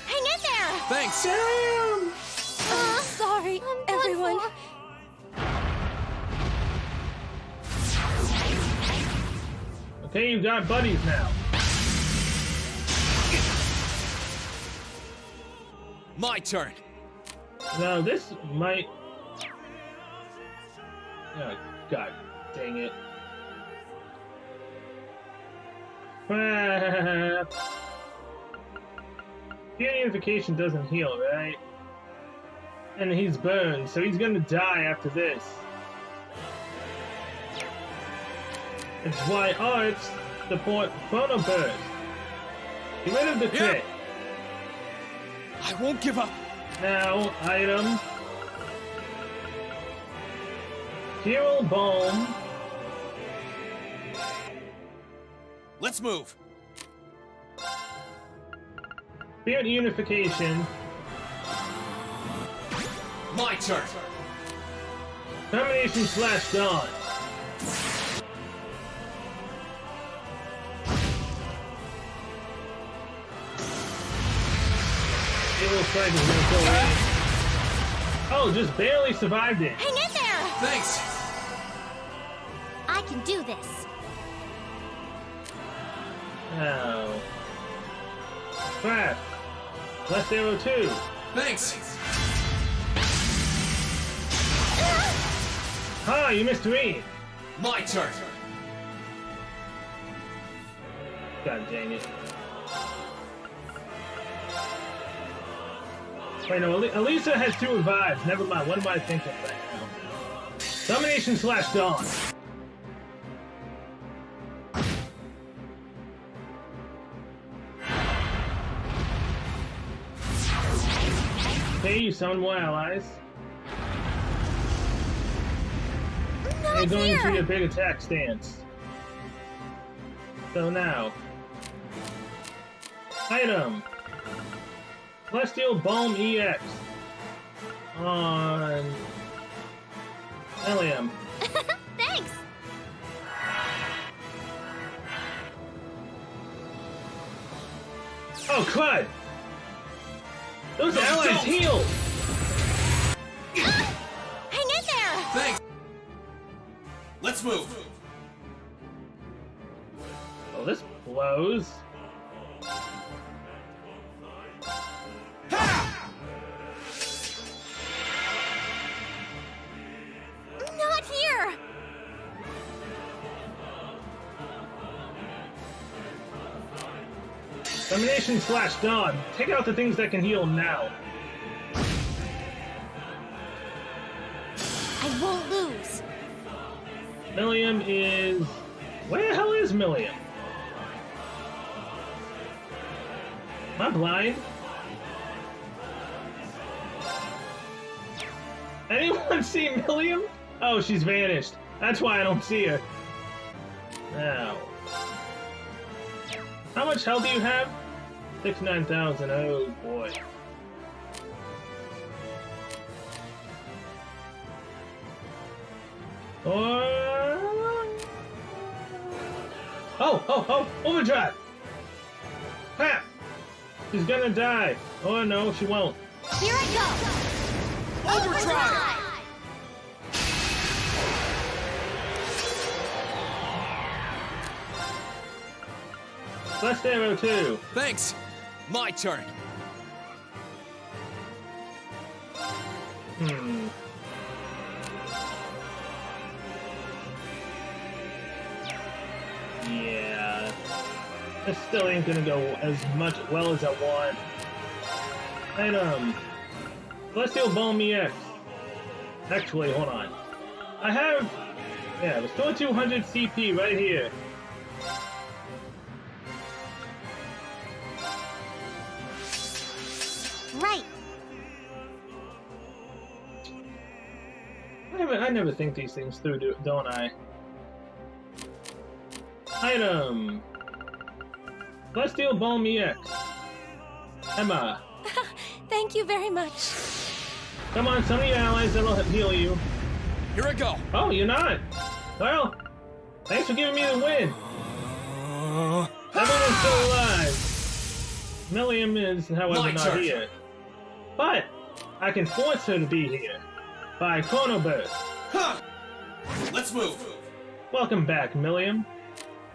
Hang in there.
Thanks.
Damn!
Sorry, everyone.
Okay, you got buddies now.
My turn.
Now this might... Oh, god dang it. Crap. Unification doesn't heal, right? And he's burned, so he's gonna die after this. It's why arts support Chrono Burst. Get rid of the crit.
I won't give up.
Now, item. Hero Balm.
Let's move.
Spirit Unification.
My turn.
Termination slash Dawn. Evil Strike is gonna kill me. Oh, just barely survived it.
Hang in there.
Thanks.
I can do this.
Oh. Crap. Left arrow 2.
Thanks.
Ah, you missed me.
My turn.
God dang it. Wait, no, Elisa has 2 revives. Never mind. What am I thinking right now? Domination slash Dawn. Okay, you summon more allies.
No!
You're going into your big attack stance. So now, item, Celestial Balm EX on Helium.
Thanks!
Oh, crud! Those allies heal!
Hang in there!
Thanks! Let's move!
Oh, this blows.
Not here!
Domination / Dawn. Take out the things that can heal now.
I won't lose.
Millium is... Where the hell is Millium? Am I blind? Anyone see Millium? Oh, she's vanished. That's why I don't see her. Now. How much health do you have? 69,000. Oh boy. Oh! Overdrive! Crap! She's gonna die. Oh no, she won't.
Here I go! Overdrive!
Blast Arrow 2.
Thanks. My turn.
Yeah. This still ain't gonna go as well as I want. Item. Celestial Balm EX. Actually, hold on. I have... Yeah, restore 200 CP right here.
Right.
I never think these things through, don't I? Item. Celestial Balm EX. Emma.
Thank you very much.
Come on, some of your allies that'll heal you.
Here I go.
Oh, you're not. Well, thanks for giving me the win. Everyone's still alive. Millium is, however, not here. But I can force her to be here by Chrono Burst.
Huh. Let's move.
Welcome back, Millium.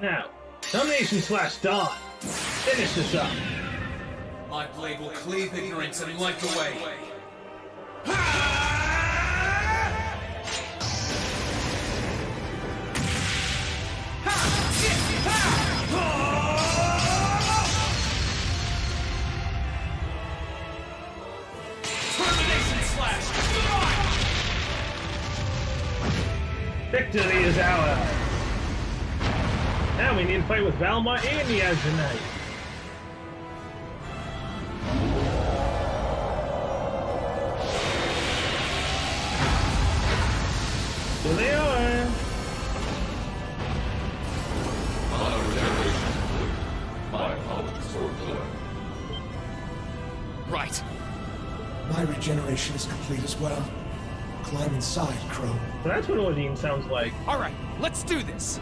Now, Domination / Dawn. Finish this up.
My blade will cleave ignorance and light the way.
Victory is ours. Now we need to fight with Valmar and the Azure Here they are.
My apologies for delay.
Right.
My regeneration is complete as well. Climb inside, Crow.
So that's what Odin sounds like.
All right, let's do this.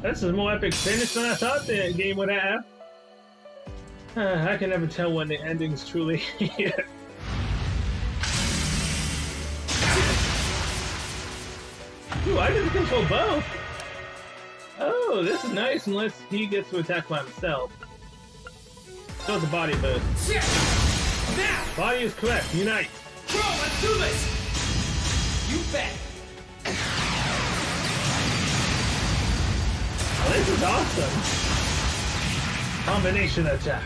This is a more epic finish than I thought the game would have. I can never tell when the ending's truly here. Ooh, I get to control both. Oh, this is nice unless he gets to attack by himself. So it's a body boost.
Now!
Body is correct. Unite.
Bro, let's do this! You bet!
Oh, this is awesome. Combination attack.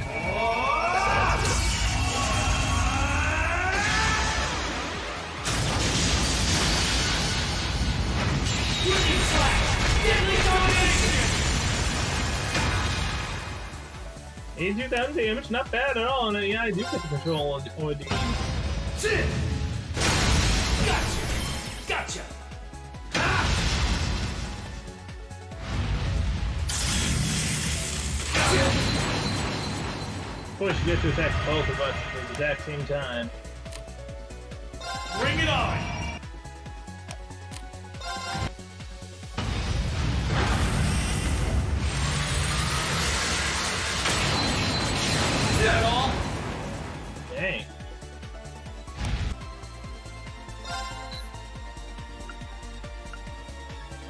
Union slash! Deadly domination!
82,000 damage, not bad at all. And yeah, I do get to control Ordean.
Gotcha!
Of course, you get to attack both of us at the exact same time.
Bring it on! Is that all?
Dang.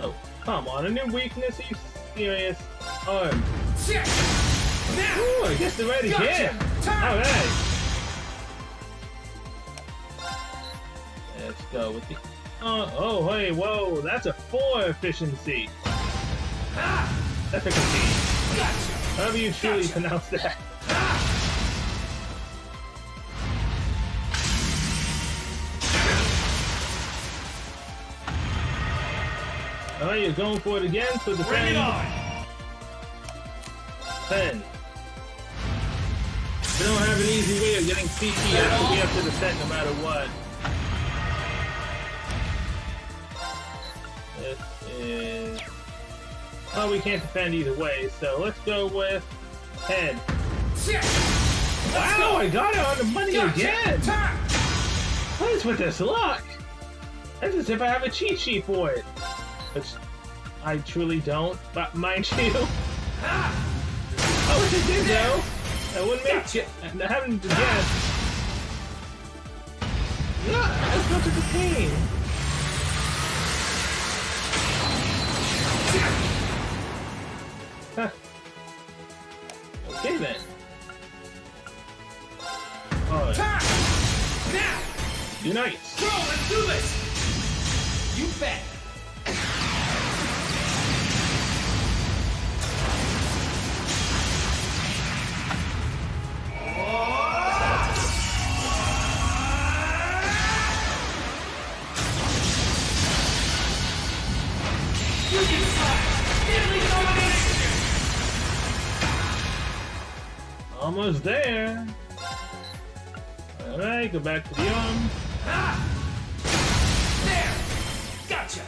Oh, come on, a new weakness? Are you serious? Arm. Ooh, I guess they're ready again. Alright. Let's go with the... oh, hey, whoa, that's a 4 efficiency. Efficacy. However you truly pronounce that. Alright, you're going for it again, so defend.
Bring it on!
10. We don't have an easy way of getting CP after we have to defend no matter what. This is... oh, we can't defend either way, so let's go with 10. Wow, I got it on the money again! What is with this luck? It's as if I have a cheat sheet for it. Which I truly don't, but mind you. Oh, it did though! I wouldn't make it. I haven't guessed. Yeah, let's go to the team. Huh. Okay then. Alright.
Now!
Unite!
Bro, let's do this! You bet!
Almost there. Alright, go back to the arm.
There! Gotcha!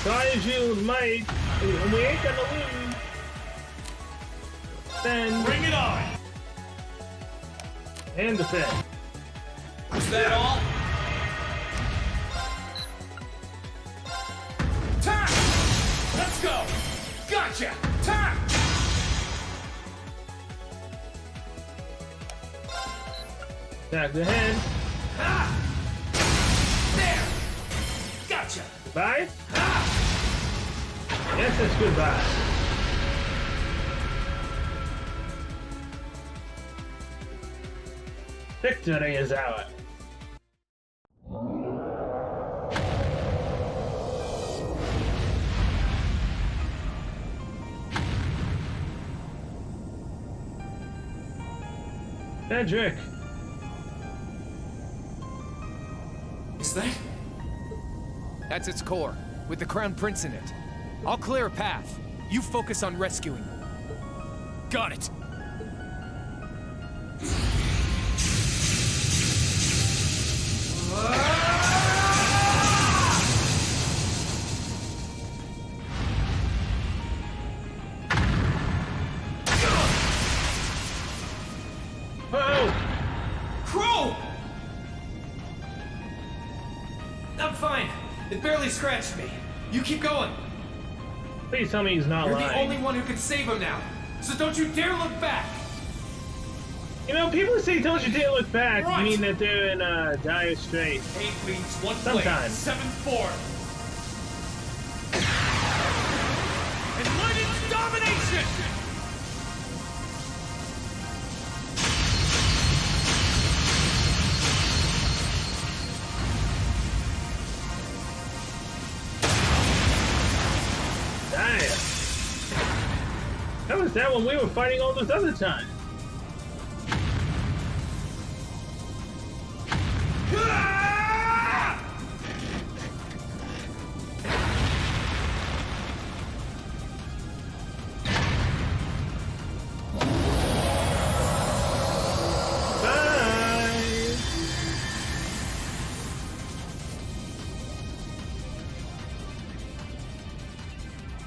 Try as you might, we ain't gonna lose. Then
bring it on!
And defend.
Is that all? Time! Let's go! Gotcha! Time!
Attack the head.
There! Gotcha!
Goodbye? Yes, it's goodbye. Victory is ours. Cedric!
Is that?
That's its core, with the Crown Prince in it. I'll clear a path. You focus on rescuing them.
Got it!
Crow! I'm fine. It barely scratched me. You keep going.
Please tell me he's not
You're
lying.
the only one who can save him now. So don't you dare look back.
You know, people say don't you dare look back,
Right.
mean that they're in dire straits.
8 weeks, 1
Sometimes.
plate, 7-4. Enlightened domination!
Damn. How was that when we were fighting all those other times?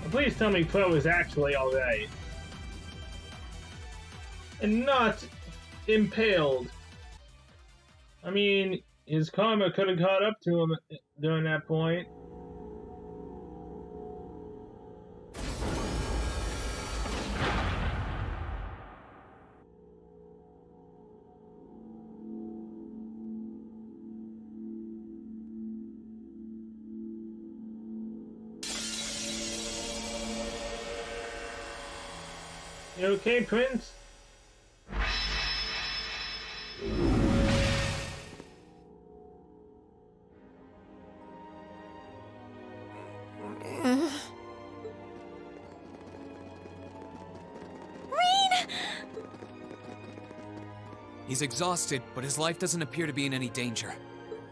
Please tell me Crow is actually alright. And not impaled. I mean, his karma could have caught up to him during that point. You okay, Prince?
He's exhausted, but his life doesn't appear to be in any danger.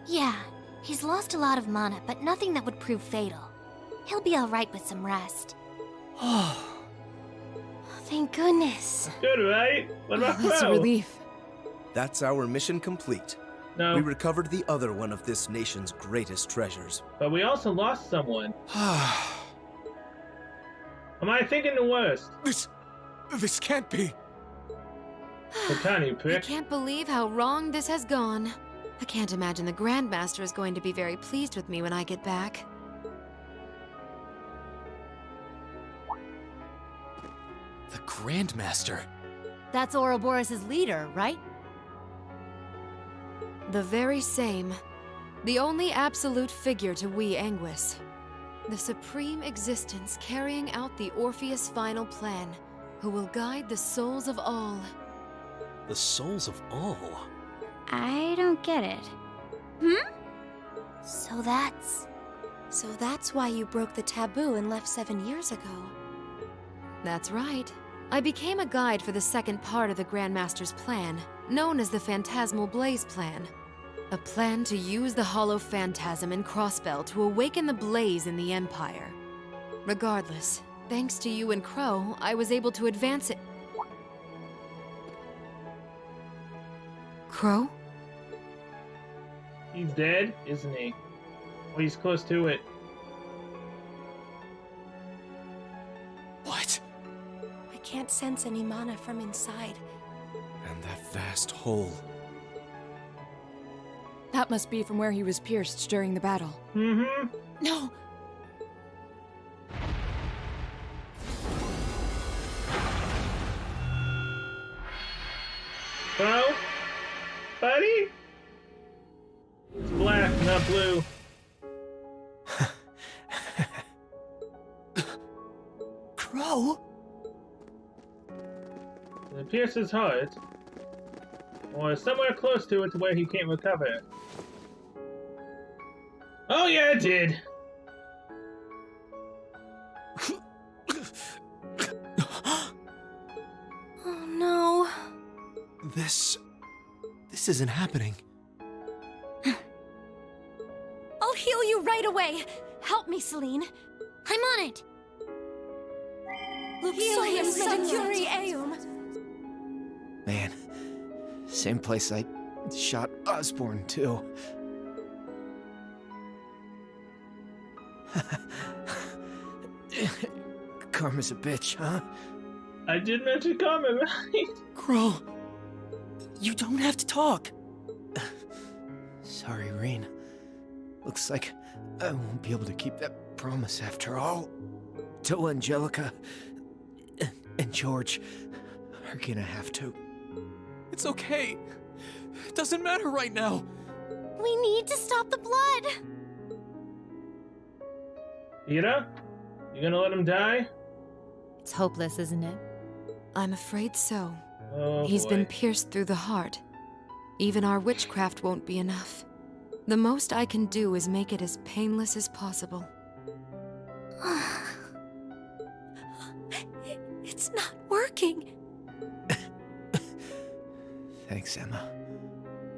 Yeah, he's lost a lot of mana, but nothing that would prove fatal. He'll be alright with some rest. Thank goodness.
Good, right? What about
That's a
Crow?
relief.
That's our mission complete.
No.
We recovered the other one of this nation's greatest treasures.
But we also lost someone. Am I thinking the worst?
This can't be.
The tiny
I
prick.
can't believe how wrong this has gone. I can't imagine the Grandmaster is going to be very pleased with me when I get back.
The Grandmaster?
That's Ouroboros' leader, right?
The very same. The only absolute figure to we Anguis. The supreme existence carrying out the Orpheus final plan, who will guide the souls of all.
The souls of all?
I don't get it. So that's...
So that's why you broke the taboo and left 7 years ago. That's right. I became a guide for the second part of the Grandmaster's plan, known as the Phantasmal Blaze Plan. A plan to use the Hollow Phantasm and Crossbell to awaken the blaze in the Empire. Regardless, thanks to you and Crow, I was able to advance it. Crow?
He's dead, isn't he? Well, he's close to it.
What?
I can't sense any mana from inside.
And that vast hole.
That must be from where he was pierced during the battle.
Mm-hmm.
No!
Crow? Buddy? It's black, not blue.
Crow?
It pierced his heart. Or somewhere close to it to where he can't recover it. Oh yeah, it did!
Oh no.
This isn't happening.
I'll heal you right away. Help me, Celine. I'm on it.
Man, same place I shot Osborne, too. Karma's a bitch, huh?
I did mention karma, right?
Crow, you don't have to talk.
Sorry, Reen. Looks like I won't be able to keep that promise after all. Till Angelica and George are gonna have to.
It's okay. It doesn't matter right now.
We need to stop the blood.
Ira? You gonna let him die?
It's hopeless, isn't it?
I'm afraid so.
Oh,
He's
boy.
been pierced through the heart. Even our witchcraft won't be enough. The most I can do is make it as painless as possible. It's not working.
Thanks, Emma.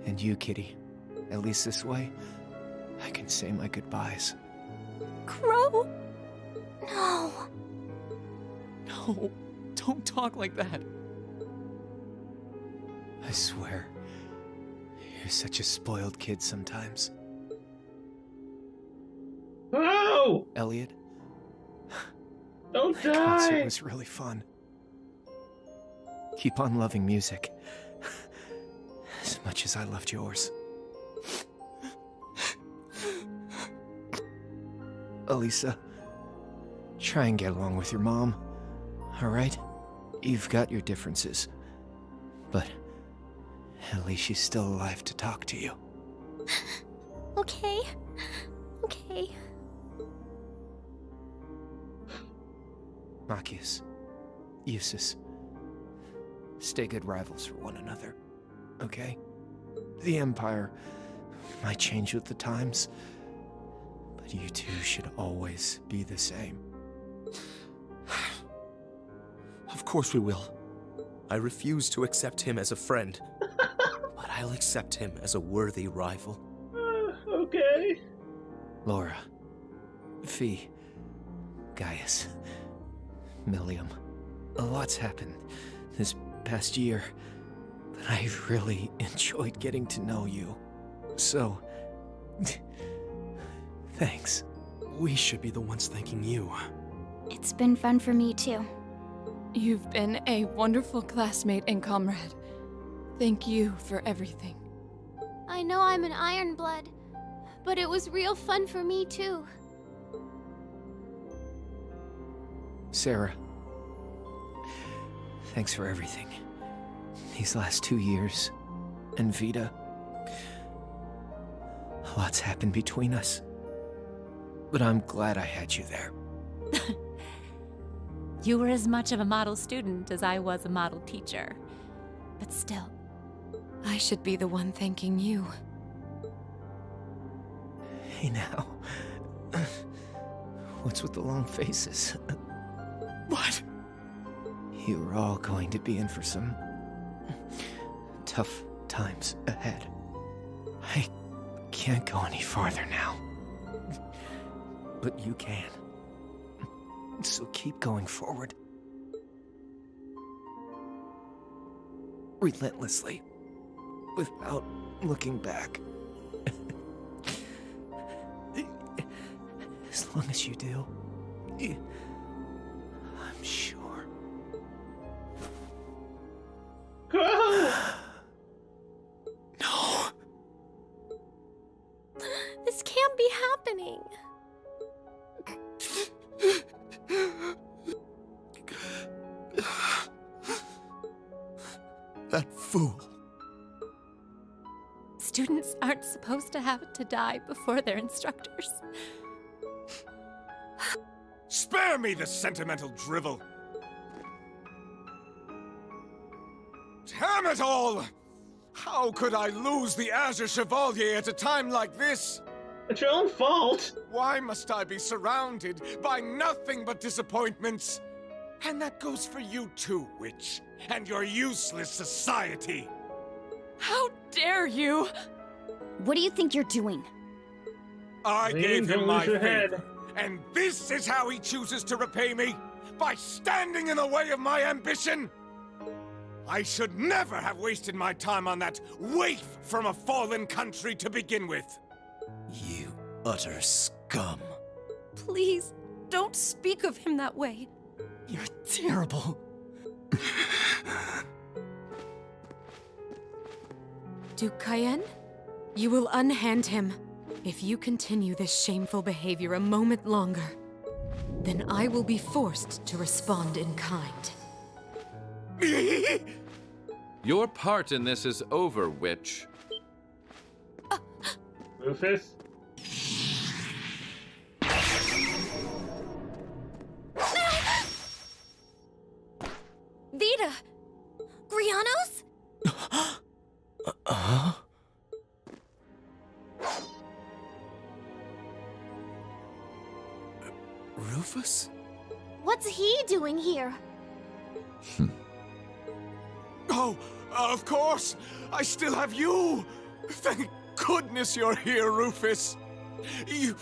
And you, Kitty. At least this way, I can say my goodbyes.
Crow? No.
No, don't talk like that. I swear, you're such a spoiled kid sometimes.
Oh!
Elliot,
don't
the concert
die!
was really fun. Keep on loving music, as much as I loved yours. Elisa, try and get along with your mom, alright? You've got your differences, but at least she's still alive to talk to you.
Okay. Okay.
Machias, Eustace, stay good rivals for one another, okay? The Empire might change with the times, but you two should always be the same.
Of course we will. I refuse to accept him as a friend, but I'll accept him as a worthy rival.
Okay.
Laura, Fee, Gaius, Millium, a lot's happened this past year, but I've really enjoyed getting to know you. So, thanks.
We should be the ones thanking you.
It's been fun for me too.
You've been a wonderful classmate and comrade. Thank you for everything.
I know I'm an Ironblood, but it was real fun for me too.
Sarah, thanks for everything. These last 2 years. And Vita, a lot's happened between us. But I'm glad I had you there.
You were as much of a model student as I was a model teacher. But still.
I should be the one thanking you.
Hey now. What's with the long faces?
What?
You're all going to be in for some tough times ahead. I can't go any farther now. But you can. So keep going forward. Relentlessly. Without looking back. As long as you do, I'm sure.
No! This can't be happening.
That fool.
Students aren't supposed to have to die before their instructors.
Spare me the sentimental drivel! Damn it all! How could I lose the Azure Chevalier at a time like this?
It's your own fault!
Why must I be surrounded by nothing but disappointments? And that goes for you too, Witch, and your useless society!
How dare you!
What do you think you're doing?
I
Lean,
gave him
don't
my
lose your head.
favor, and this is how he chooses to repay me? By standing in the way of my ambition? I should never have wasted my time on that waif from a fallen country to begin with.
You utter scum.
Please, don't speak of him that way.
You're terrible.
Duke Cayenne, you will unhand him. If you continue this shameful behavior a moment longer, then I will be forced to respond in kind.
Your part in this is over, Witch.
Rufus?
Vita! Grianos?
Rufus?
What's he doing here?
Oh, of course! I still have you! Thank goodness you're here, Rufus! You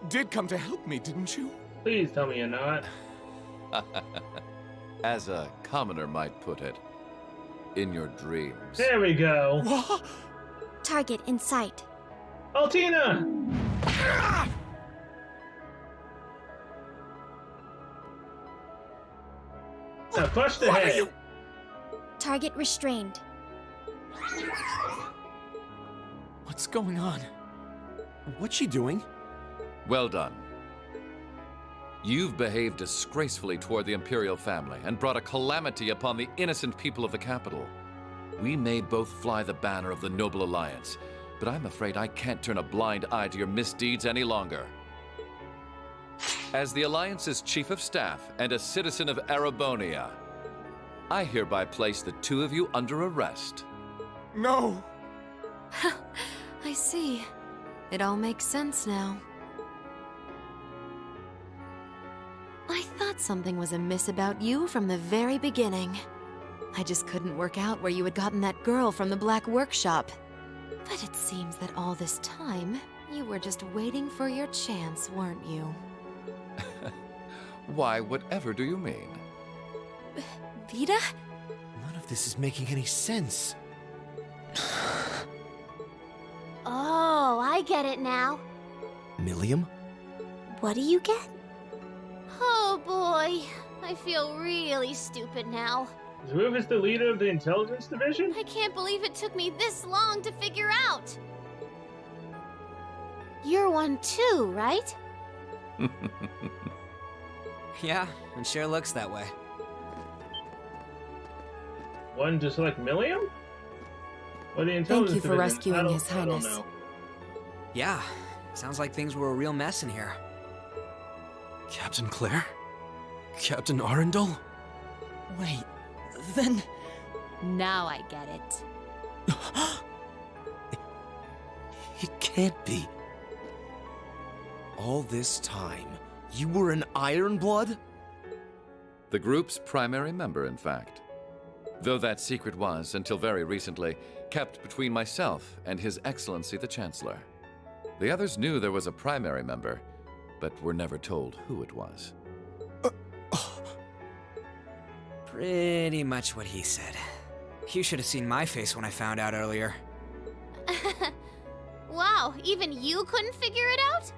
did come to help me, didn't you?
Please tell me you're not.
As a commoner might put it, in your dreams.
There we go.
What?
Target in sight.
Altina! Now crush the head.
Target restrained.
What's going on? What's she doing?
Well done. You've behaved disgracefully toward the Imperial family and brought a calamity upon the innocent people of the capital. We may both fly the banner of the Noble Alliance, but I'm afraid I can't turn a blind eye to your misdeeds any longer. As the Alliance's Chief of Staff and a citizen of Erebonia, I hereby place the two of you under arrest.
No!
I see. It all makes sense now. I thought something was amiss about you from the very beginning. I just couldn't work out where you had gotten that girl from the Black Workshop. But it seems that all this time, you were just waiting for your chance, weren't you?
Why, whatever do you mean?
Vita?
None of this is making any sense.
Oh, I get it now.
Milliam?
What do you get? Oh boy, I feel really stupid now.
Is Rufus the leader of the intelligence division?
I can't believe it took me this long to figure out. You're one too, right?
Yeah, it sure looks that way.
One just like Milliam? Or the intelligence
Thank you for
division?
rescuing His
I don't
Highness.
know.
Yeah, sounds like things were a real mess in here.
Captain Claire? Captain Arundel?
Wait, then...
Now I get it.
It can't be. All this time, you were an Ironblood?
The group's primary member, in fact. Though that secret was, until very recently, kept between myself and His Excellency the Chancellor. The others knew there was a primary member, but were never told who it was.
Pretty much what he said. You should have seen my face when I found out earlier.
Wow, even you couldn't figure it out?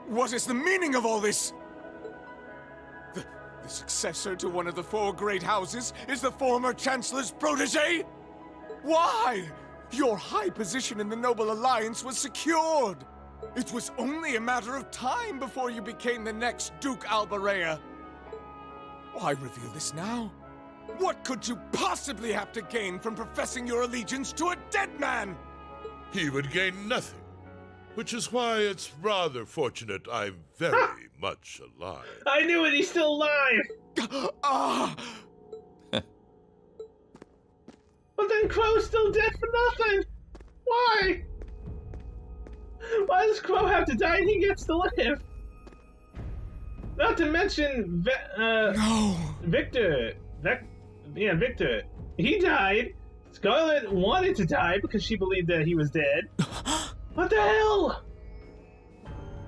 What is the meaning of all this? The successor to one of the four great houses is the former Chancellor's protege? Why? Your high position in the Noble Alliance was secured. It was only a matter of time before you became the next Duke Albarea. Why reveal this now? What could you possibly have to gain from professing your allegiance to a dead man?
He would gain nothing, which is why it's rather fortunate I'm very much alive.
I knew it, he's still alive! But then Crow's still dead for nothing! Why? Why does Crow have to die and he gets to live? Not to mention, Victor. Victor. He died. Scarlet wanted to die because she believed that he was dead. What the hell?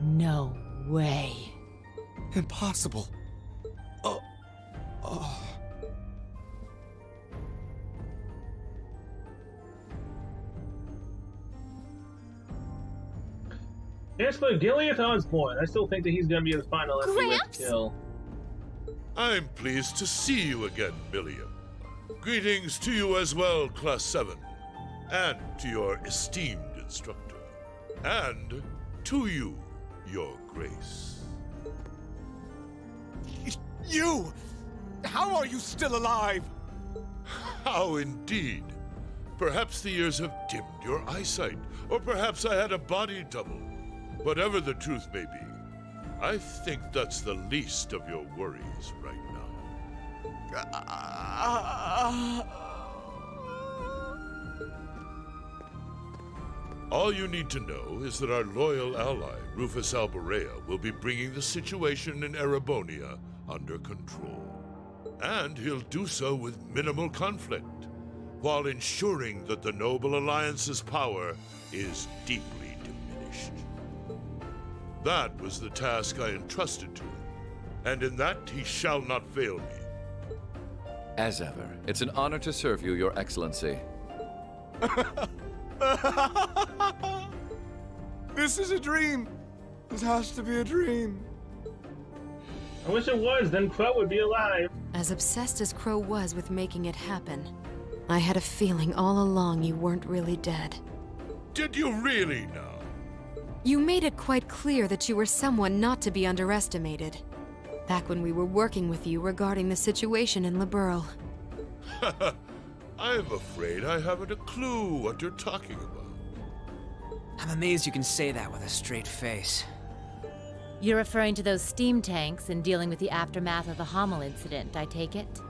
No way.
Impossible.
Chancellor Gileath Osborne. I still think that he's gonna be the final kill.
I'm pleased to see you again, Milliam. Greetings to you as well, Class 7. And to your esteemed instructor. And to you, Your Grace.
You! How are you still alive?
How indeed. Perhaps the years have dimmed your eyesight, or perhaps I had a body double. Whatever the truth may be, I think that's the least of your worries right now. All you need to know is that our loyal ally, Rufus Albarea, will be bringing the situation in Erebonia under control. And he'll do so with minimal conflict. while ensuring that the Noble Alliance's power is deeply diminished. That was the task I entrusted to him, and in that he shall not fail me.
As ever, it's an honor to serve you, Your Excellency.
This is a dream. This has to be a dream.
I wish it was, then Crow would be alive.
As obsessed as Crow was with making it happen, I had a feeling all along you weren't really dead.
Did you really now?
You made it quite clear that you were someone not to be underestimated. Back when we were working with you regarding the situation in Liberl.
I'm afraid I haven't a clue what you're talking about.
I'm amazed you can say that with a straight face.
You're referring to those steam tanks and dealing with the aftermath of the Hamel incident, I take it?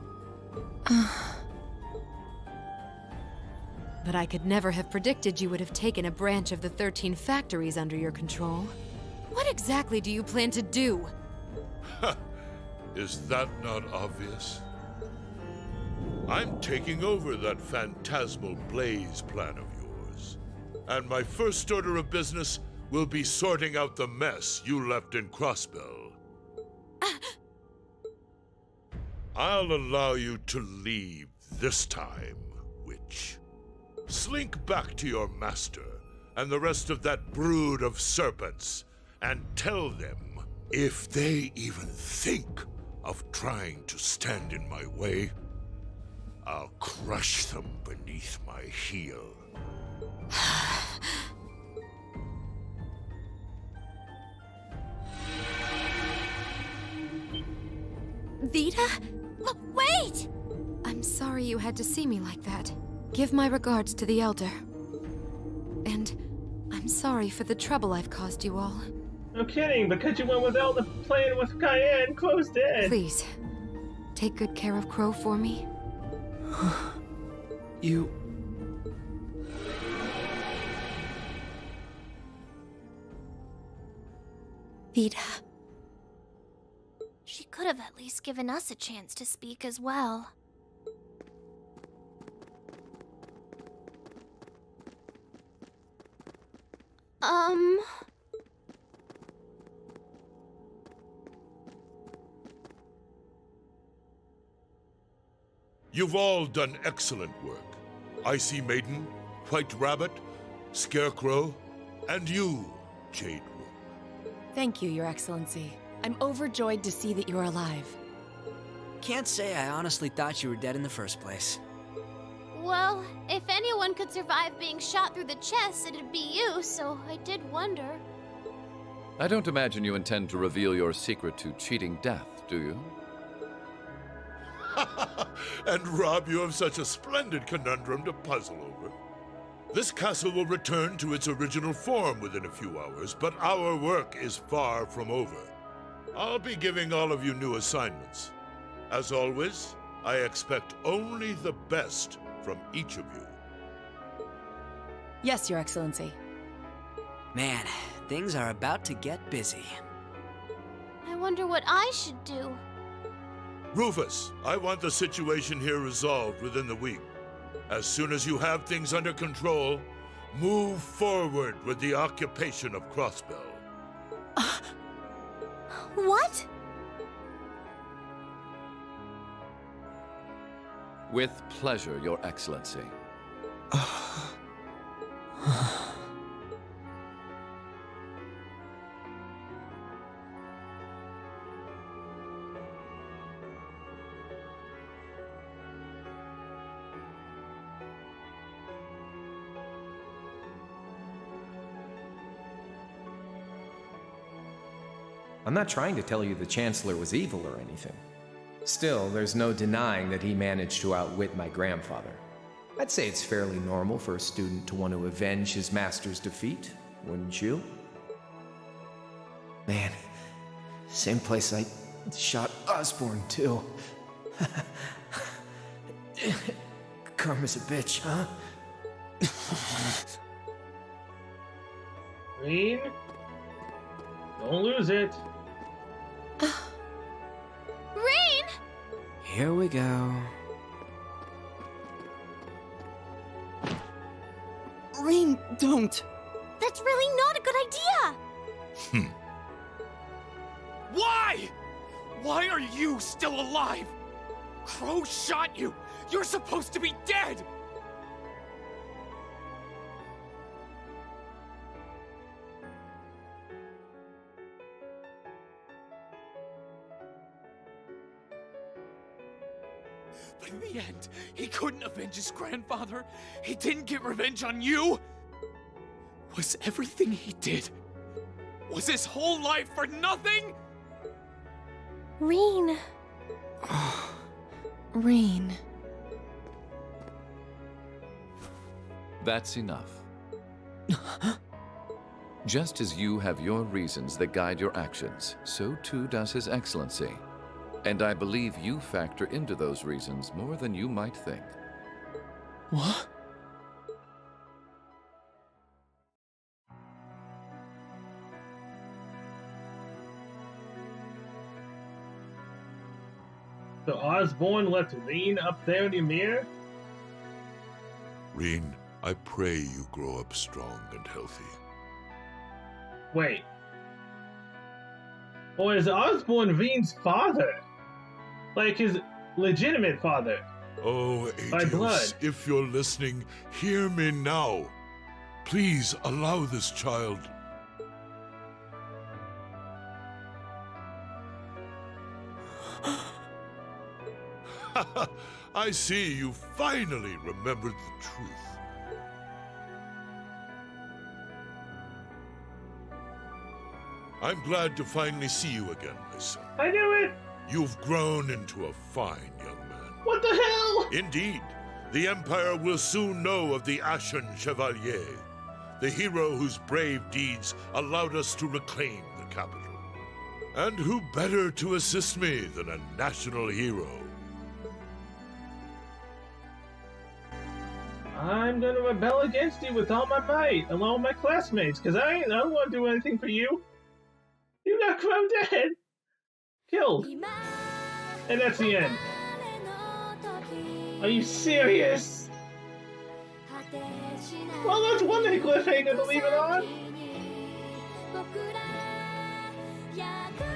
But I could never have predicted you would have taken a branch of the 13 factories under your control. What exactly do you plan to do?
Is that not obvious? I'm taking over that phantasmal Blaze plan of yours. And my first order of business will be sorting out the mess you left in Crossbell. I'll allow you to leave this time, witch. Slink back to your master and the rest of that brood of serpents and tell them, if they even think of trying to stand in my way, I'll crush them beneath my heel.
Vita? Wait!
I'm sorry you had to see me like that. Give my regards to the Elder. And I'm sorry for the trouble I've caused you all.
No kidding, because you went with Elder playing with Cayenne, Crow's dead.
Please, take good care of Crow for me.
You...
Vita. She could have at least given us a chance to speak as well.
You've all done excellent work. Icy Maiden, White Rabbit, Scarecrow, and you, Jade Rook.
Thank you, Your Excellency. I'm overjoyed to see that you're alive.
Can't say I honestly thought you were dead in the first place.
Well, if anyone could survive being shot through the chest, it'd be you, so I did wonder.
I don't imagine you intend to reveal your secret to cheating death, do you?
And rob you of such a splendid conundrum to puzzle over. This castle will return to its original form within a few hours, but our work is far from over. I'll be giving all of you new assignments. As always, I expect only the best from each of you.
Yes, Your Excellency.
Man, things are about to get busy.
I wonder what I should do.
Rufus, I want the situation here resolved within the week. As soon as you have things under control, move forward with the occupation of Crossbell.
What?
With pleasure, Your Excellency.
I'm not trying to tell you the Chancellor was evil or anything. Still, there's no denying that he managed to outwit my grandfather. I'd say it's fairly normal for a student to want to avenge his master's defeat, wouldn't you? Man, same place I shot Osborne, too. Karma's a bitch, huh?
Green? Don't lose it.
Rain!
Here we go. Rean, don't!
That's really not a good idea!
Why? Why are you still alive? Crow shot you! You're supposed to be dead! But in the end, he couldn't avenge his grandfather. He didn't get revenge on you. Was everything he did, was his whole life for nothing?
Rean.
Rean.
That's enough. Just as you have your reasons that guide your actions, so too does His Excellency. And I believe you factor into those reasons more than you might think.
What?
So Osborn left Rean up there in the mirror?
Rean, I pray you grow up strong and healthy.
Wait. Or is Osborn Rean's father? Like his legitimate father?
Oh,
By blood.
Aetius, if you're listening, hear me now. Please allow this child. I see you finally remembered the truth. I'm glad to finally see you again, my son.
I knew it!
You've grown into a fine young man.
What the hell?
Indeed. The Empire will soon know of the Ashen Chevalier, the hero whose brave deeds allowed us to reclaim the capital. And who better to assist me than a national hero?
I'm gonna rebel against you with all my might, along with my classmates, because I don't want to do anything for you. You got Crow dead! Killed. And that's the end. Are you serious? Well, that's one cliffhanger to leave it on.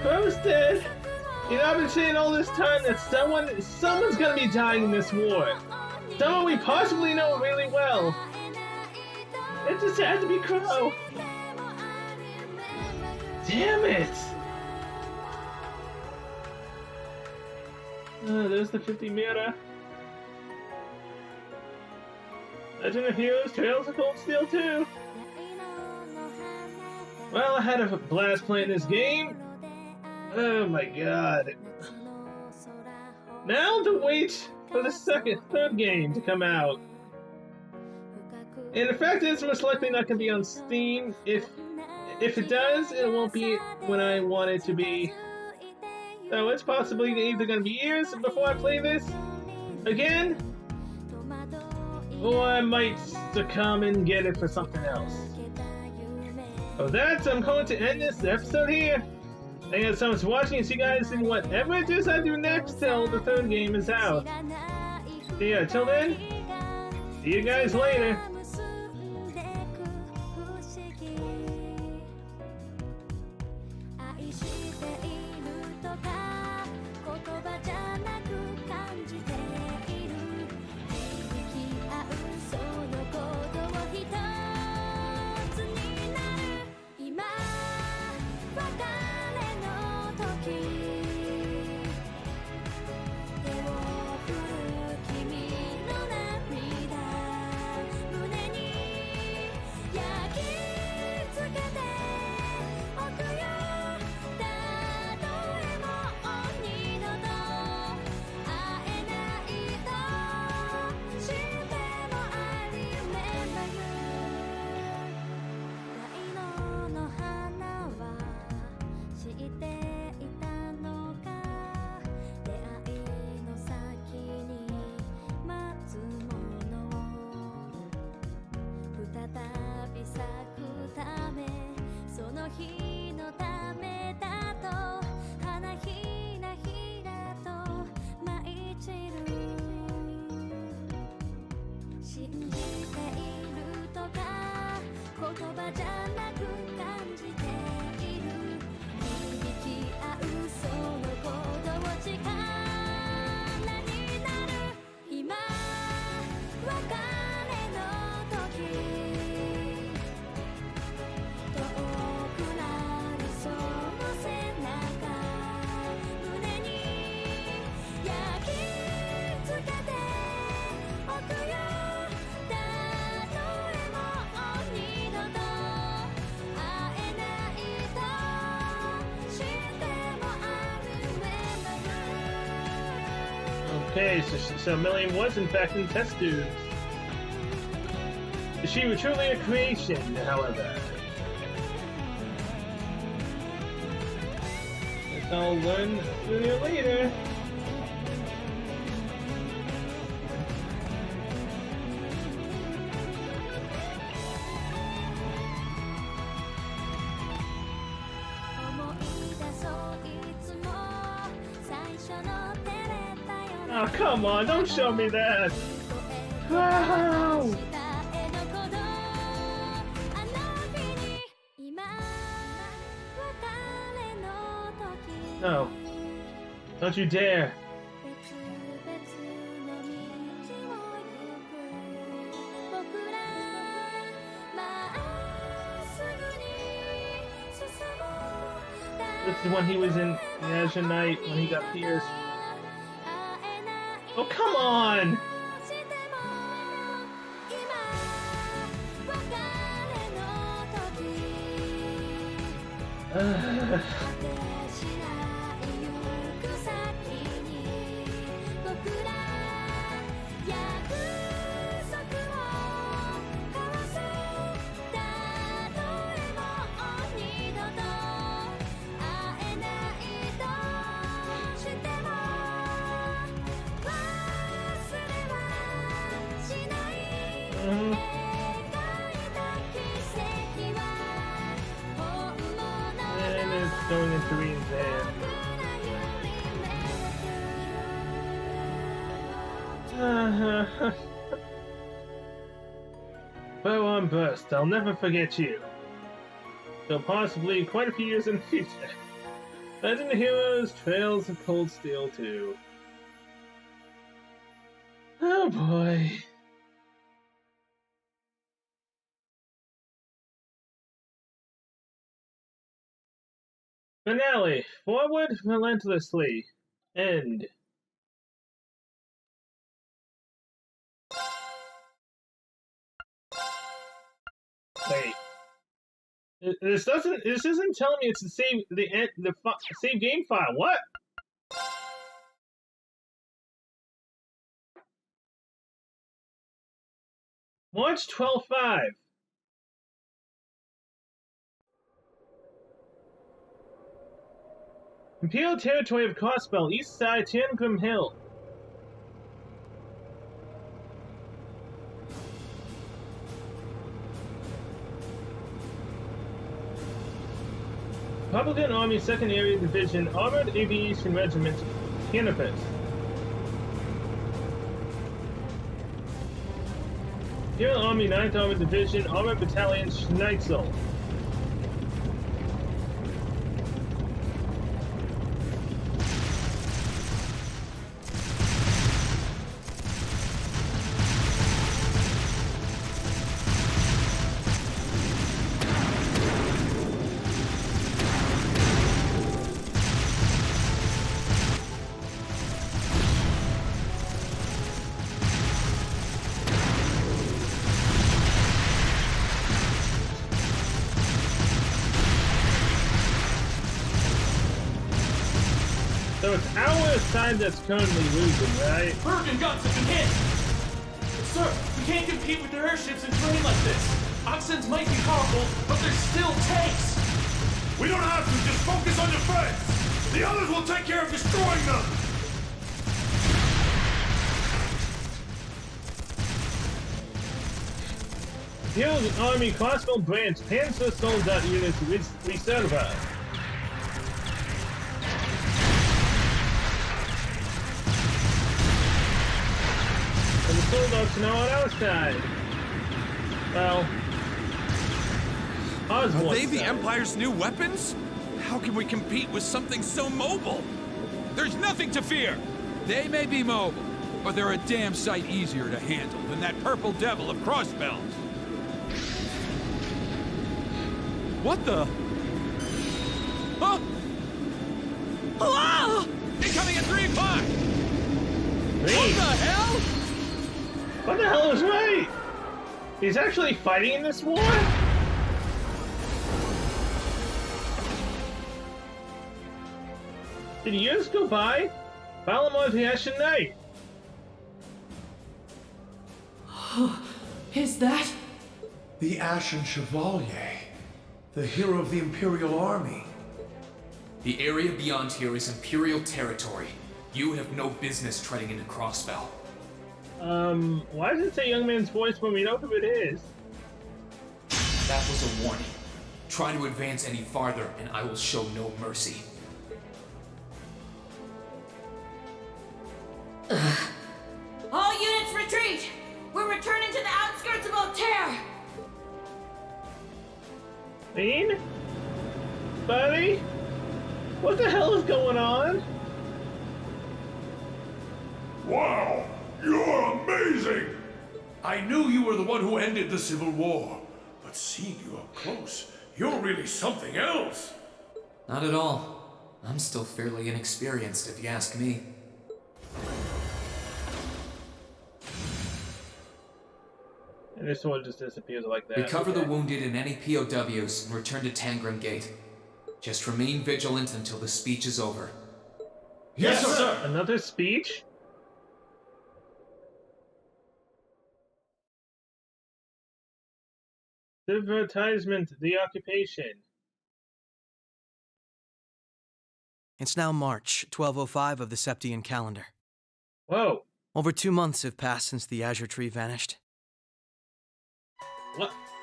Crow's dead. You know, I've been saying all this time that someone's gonna be dying in this war. Someone we possibly know really well. It just had to be Crow. Damn it! There's the 50 mirror. Legend of Heroes, Trails of Cold Steel 2. Well, I had a blast playing this game. Oh my god. Now to wait for the third game to come out. And the fact is, most likely not going to be on Steam. If it does, it won't be when I want it to be. So it's possibly either going to be years before I play this again, or I might succumb and get it for something else. So that's, I'm going to end this episode here. Thank you so much for watching, and see you guys in whatever it is I do next till the third game is out. So yeah, till then, see you guys later. Okay, so Million was in fact in test tubes. She was truly a creation, however. Guess I'll learn sooner or later. Oh, come on, don't show me that! Wow! No. Don't you dare! This is when he was in the Azure Knight, when he got pierced. Oh, come on! And it's going into Reen's hand. Bow on burst, I'll never forget you. So possibly quite a few years in the future. Legend of Heroes, Trails of Cold Steel 2. Oh boy. Finale. Forward relentlessly. End. Wait. This isn't telling me it's the same same game file. What? March 12/5. Imperial territory of Crossbell, east side Tangrim Hill. Republican Army 2nd Area Division, Armored Aviation Regiment, Canopus. Imperial Army 9th Armored Division, Armored Battalion, Schneitzel. So it's our side that's currently losing, right?
Bergen guns have been hit! Sir, we can't compete with their airships and terrain like this. Oxens might be powerful, but they're still tanks!
We don't have to, just focus on your friends! The others will take care of destroying them!
Imperial Army Crossbow Branch Panzer Soldat units reserva. And the Soldats are now on our side. Well, Oswald's
Are they the
side.
Empire's new weapons? How can we compete with something so mobile?
There's nothing to fear! They may be mobile, but they're a damn sight easier to handle than that purple devil of Crossbells. What the? Huh?
Hello!
Incoming at 3-5!
Wait.
What the hell?
What the hell is right? He's actually fighting in this war? Did years go by? Balamor's the Ashen Knight.
Is that?
The Ashen Chevalier. The hero of the Imperial Army.
The area beyond here is Imperial territory. You have no business treading into Crossbell.
Why does it say young man's voice when we know who it is?
That was a warning. Try to advance any farther, and I will show no mercy.
All units retreat! We're returning to the outskirts of Otaire!
Bean? Buddy? What the hell is going on?
Wow! You're amazing! I knew you were the one who ended the Civil War, but seeing you up close, you're really something else!
Not at all. I'm still fairly inexperienced, if you ask me.
And this one just disappears like that.
Recover the wounded and any POWs and return to Tangram Gate. Just remain vigilant until the speech is over.
Yes, sir! Another speech? Advertisement, the occupation.
It's now March, 1205 of the Septian calendar.
Whoa.
Over 2 months have passed since the Azure Tree vanished.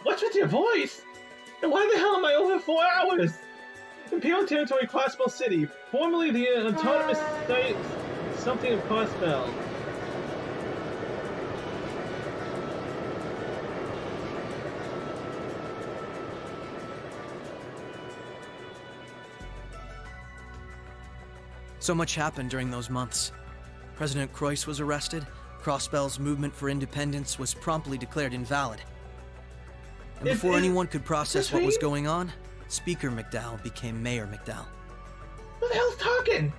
What's with your voice? And why the hell am I over 4 hours? Imperial Territory, Crossbell City, formerly the autonomous state, something of Crossbell.
So much happened during those months. President Croix was arrested, Crossbell's movement for independence was promptly declared invalid. And before anyone could process what was going on, Speaker McDowell became Mayor McDowell.
Who the hell's talking?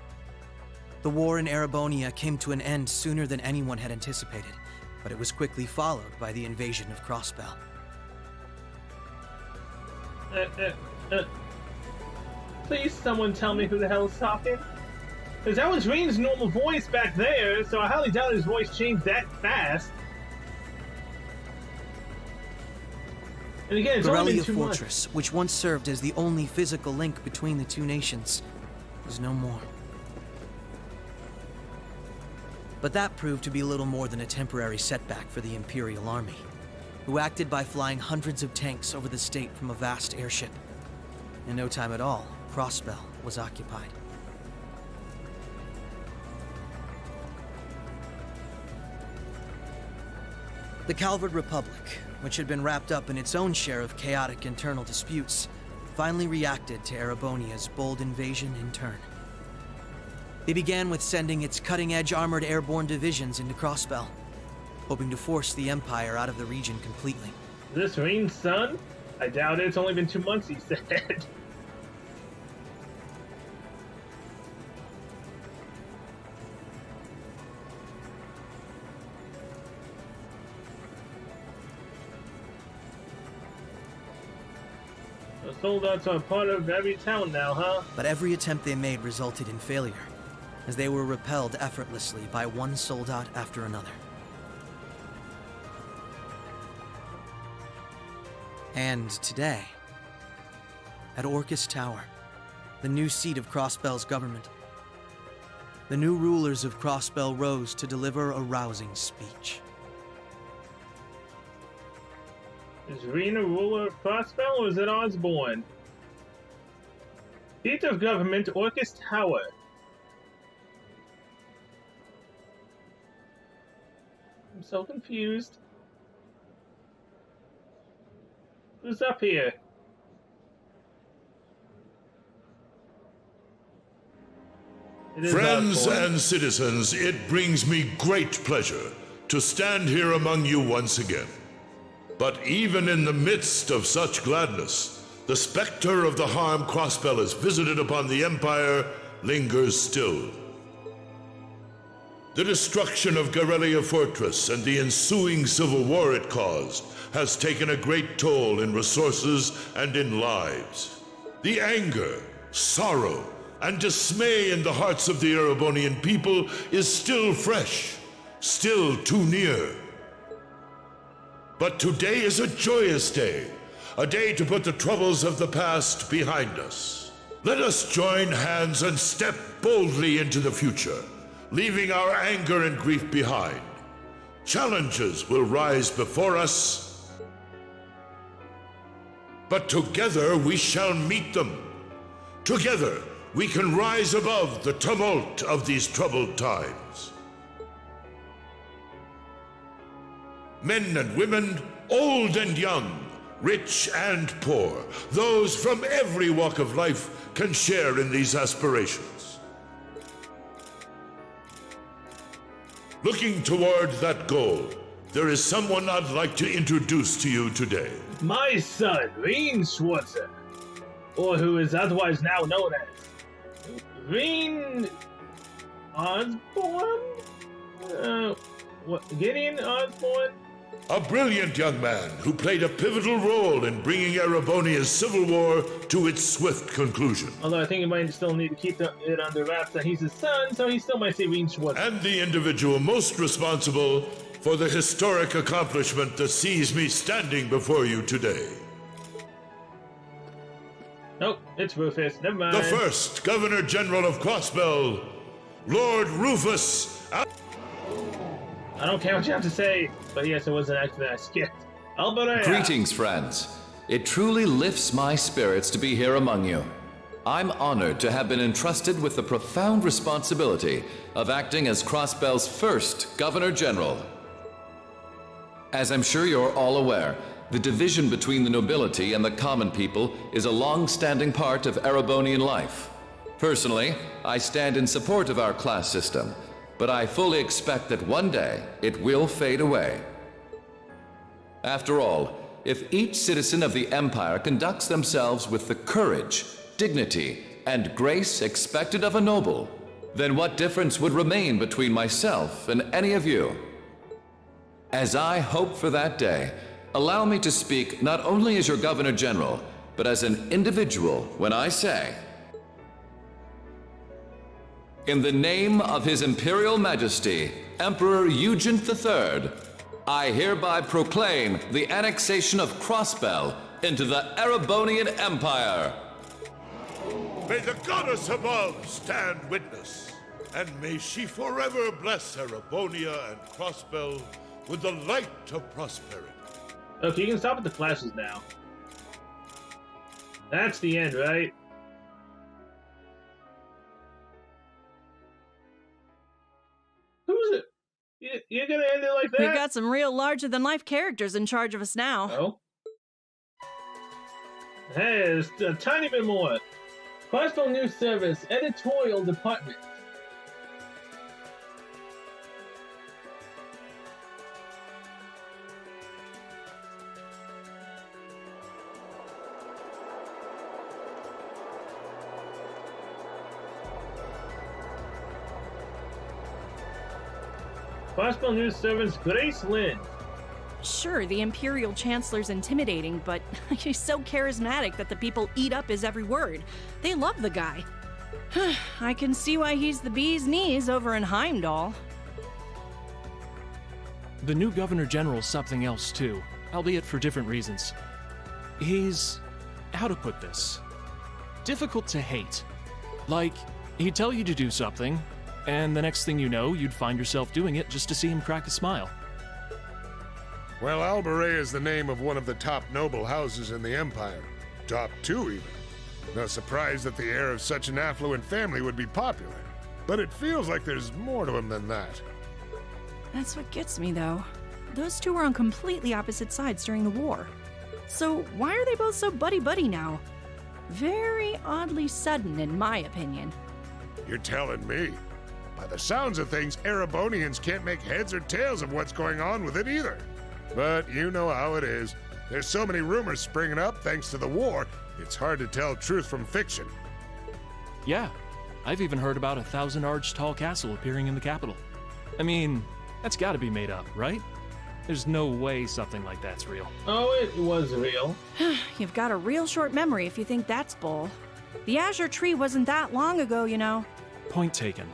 The war in Erebonia came to an end sooner than anyone had anticipated, but it was quickly followed by the invasion of Crossbell.
Please someone tell me who the hell is talking? Because that was Rain's normal voice back there, so I highly doubt his voice changed that fast. And again, it's only been 2 months.
Fortress, which once served as the only physical link between the two nations, is no more. But that proved to be little more than a temporary setback for the Imperial Army, who acted by flying hundreds of tanks over the state from a vast airship. In no time at all, Crossbell was occupied. The Calvard Republic, which had been wrapped up in its own share of chaotic internal disputes, finally reacted to Erebonia's bold invasion in turn. They began with sending its cutting-edge armored airborne divisions into Crossbell, hoping to force the Empire out of the region completely.
Is this Rain's son? I doubt it. It's only been 2 months, he said. The soldiers are part of every town now, huh?
But every attempt they made resulted in failure, as they were repelled effortlessly by one soldat after another. And today, at Orcus Tower, the new seat of Crossbell's government, the new rulers of Crossbell rose to deliver a rousing speech.
Is Rena ruler of Crossbell, or is it Osborne? Seat of government, Orcus Tower. I'm so confused. Who's up here?
Friends and citizens, it brings me great pleasure to stand here among you once again. But even in the midst of such gladness, the specter of the harm Crossbell has visited upon the Empire lingers still. The destruction of Garelia Fortress and the ensuing civil war it caused has taken a great toll in resources and in lives. The anger, sorrow, and dismay in the hearts of the Erebonian people is still fresh, still too near. But today is a joyous day, a day to put the troubles of the past behind us. Let us join hands and step boldly into the future, leaving our anger and grief behind. Challenges will rise before us, but together we shall meet them. Together we can rise above the tumult of these troubled times. Men and women, old and young, rich and poor, those from every walk of life can share in these aspirations. Looking toward that goal, there is someone I'd like to introduce to you today.
My son, Veen Schwarzer, or who is otherwise now known as Veen Osborne? Gideon Osborne?
A brilliant young man who played a pivotal role in bringing Erebonia's civil war to its swift conclusion.
Although I think he might still need to keep it under wraps that he's his son, so he still might say Veen Schwarzer.
And the individual most responsible for the historic accomplishment that sees me standing before you today.
Nope, it's Rufus. Never mind.
The first Governor General of Crossbell, Lord Rufus.
I don't care what you have to say, but yes, it was an accident I skipped. Alberta.
Greetings, friends. It truly lifts my spirits to be here among you. I'm honored to have been entrusted with the profound responsibility of acting as Crossbell's first Governor General. As I'm sure you're all aware, the division between the nobility and the common people is a long-standing part of Erebonian life. Personally, I stand in support of our class system, but I fully expect that one day it will fade away. After all, if each citizen of the Empire conducts themselves with the courage, dignity, and grace expected of a noble, then what difference would remain between myself and any of you? As I hope for that day, allow me to speak not only as your Governor General, but as an individual when I say, in the name of His Imperial Majesty, Emperor Eugent III, I hereby proclaim the annexation of Crossbell into the Erebonian Empire.
May the goddess above stand witness, and may she forever bless Erebonia and Crossbell with the light of prosperity.
Okay, you can stop with the flashes now. That's the end, right? Who's it? You're gonna end it like that?
We've got some real larger-than-life characters in charge of us now.
Oh? Hey, there's a tiny bit more. Crossbell News Service Editorial Department. Crossbell News Service Grace Lynn.
Sure, the Imperial Chancellor's intimidating, but he's so charismatic that the people eat up his every word. They love the guy. I can see why he's the bee's knees over in Heimdall.
The new Governor General's something else too, albeit for different reasons. He's... how to put this? Difficult to hate. Like, he'd tell you to do something, and the next thing you know, you'd find yourself doing it just to see him crack a smile.
Well, Alberay is the name of one of the top noble houses in the Empire. Top 2, even. No surprise that the heir of such an affluent family would be popular. But it feels like there's more to him than that.
That's what gets me, though. Those two were on completely opposite sides during the war. So why are they both so buddy-buddy now? Very oddly sudden, in my opinion.
You're telling me. By the sounds of things, Erebonians can't make heads or tails of what's going on with it either. But you know how it is. There's so many rumors springing up thanks to the war, it's hard to tell truth from fiction.
Yeah, I've even heard about a 1,000-arch tall castle appearing in the capital. I mean, that's gotta be made up, right? There's no way something like that's real.
Oh, it was real.
You've got a real short memory if you think that's bull. The Azure Tree wasn't that long ago, you know.
Point taken.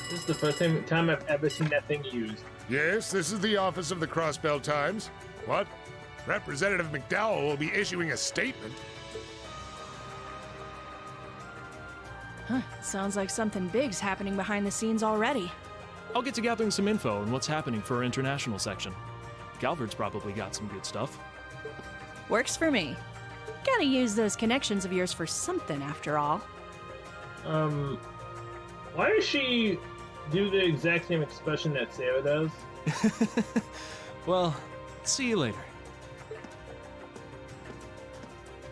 This is the first time I've ever seen that thing used.
Yes, this is the office of the Crossbell Times. What? Representative McDowell will be issuing a statement.
Huh, sounds like something big's happening behind the scenes already.
I'll get to gathering some info on what's happening for our international section. Calvert's probably got some good stuff.
Works for me. Gotta use those connections of yours for something, after all.
Why does she do the exact same expression that Sarah does?
Well, see you later.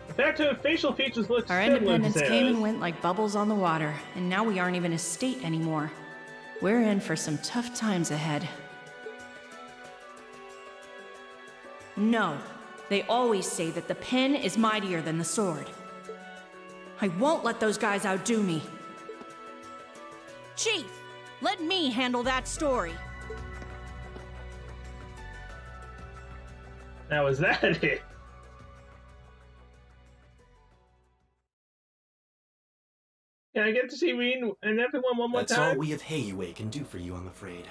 In fact, her facial features look
Our
similar
independence
to
came and
Sarah's.
went like bubbles on the water, and now we aren't even a state anymore. We're in for some tough times ahead. No, they always say that the pen is mightier than the sword. I won't let those guys outdo me. Chief, let me handle that story.
Now, is that it? Can I get to see Reed and everyone one more
That's
time?
all we of Heiyue can do for you, I'm afraid.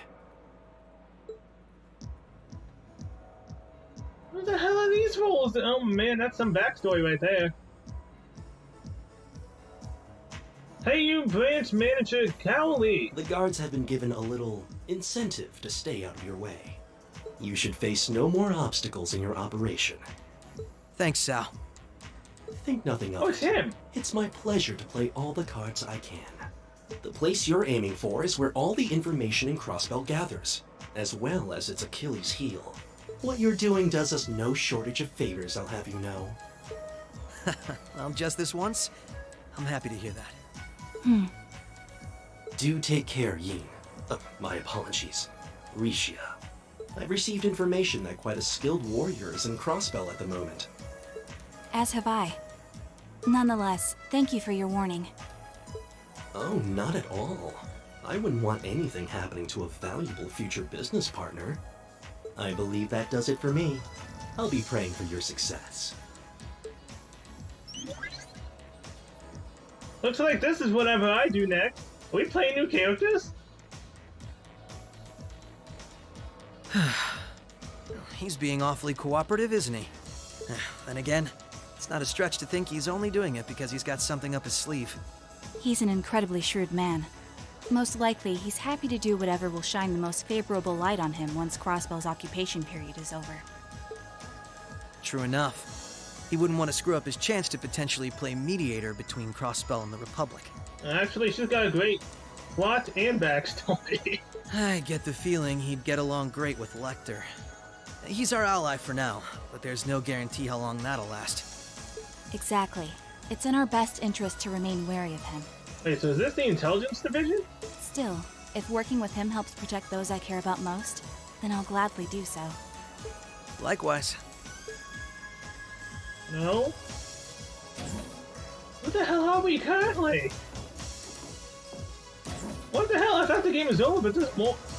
What the hell are these roles? Oh man, that's some backstory right there. Hey, you branch manager Cowley!
The guards have been given a little incentive to stay out of your way. You should face no more obstacles in your operation.
Thanks, Sal.
Think nothing of
Oh,
it.
it's him!
It's my pleasure to play all the cards I can. The place you're aiming for is where all the information in Crossbell gathers, as well as its Achilles heel. What you're doing does us no shortage of favors, I'll have you know.
Well, just this once? I'm happy to hear that.
Do take care, Yin. My apologies. Rixia. I've received information that quite a skilled warrior is in Crossbell at the moment.
As have I. Nonetheless, thank you for your warning.
Oh, not at all. I wouldn't want anything happening to a valuable future business partner. I believe that does it for me. I'll be praying for your success.
Looks like this is whatever I do next. Are we playing new characters?
He's being awfully cooperative, isn't he? Then again, it's not a stretch to think he's only doing it because he's got something up his sleeve.
He's an incredibly shrewd man. Most likely, he's happy to do whatever will shine the most favorable light on him once Crossbell's occupation period is over.
True enough. He wouldn't want to screw up his chance to potentially play mediator between Crossbell and the Republic.
Actually, she's got a great plot and backstory.
I get the feeling he'd get along great with Lecter. He's our ally for now, but there's no guarantee how long that'll last.
Exactly. It's in our best interest to remain wary of him.
Wait, so is this the intelligence division?
Still, if working with him helps protect those I care about most, then I'll gladly do so.
Likewise.
No? What the hell are we currently? What the hell? I thought the game was over, but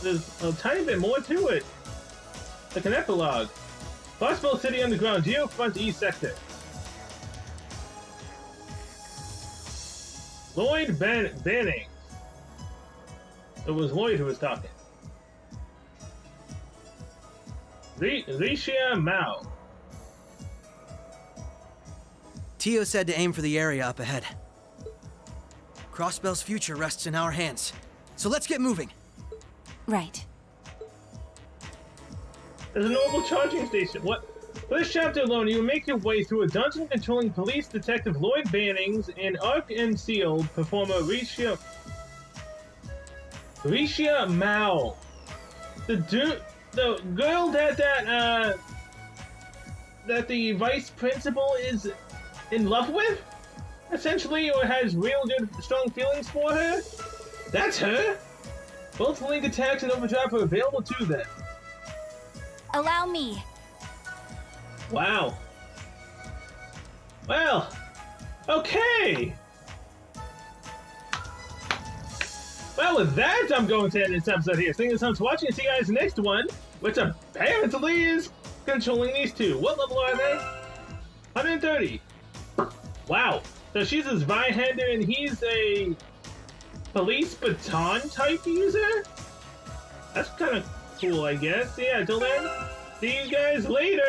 there's a tiny bit more to it. Like an epilogue. Crossbell City Underground, Geofront East Sector. Lloyd Banning. It was Lloyd who was talking. Rixia Mao.
Tio said to aim for the area up ahead. Crossbell's future rests in our hands, so let's get moving.
Right.
There's a normal charging station. What? For this chapter alone, you will make your way through a dungeon controlling police detective Lloyd Bannings and Arc and Seal performer Rixia Mao. The girl that the vice principal is in love with, essentially, or has real good, strong feelings for her. That's her. Both link attacks and overdrive are available to them.
Allow me.
Wow. Well, okay. Well, with that, I'm going to end this episode here. Thank you so much for watching. See you guys next one, which apparently is controlling these two. What level are they? 130. Wow. So she's a Zweihander and he's a police baton type user? That's kind of cool, I guess. Yeah, till then, see you guys later!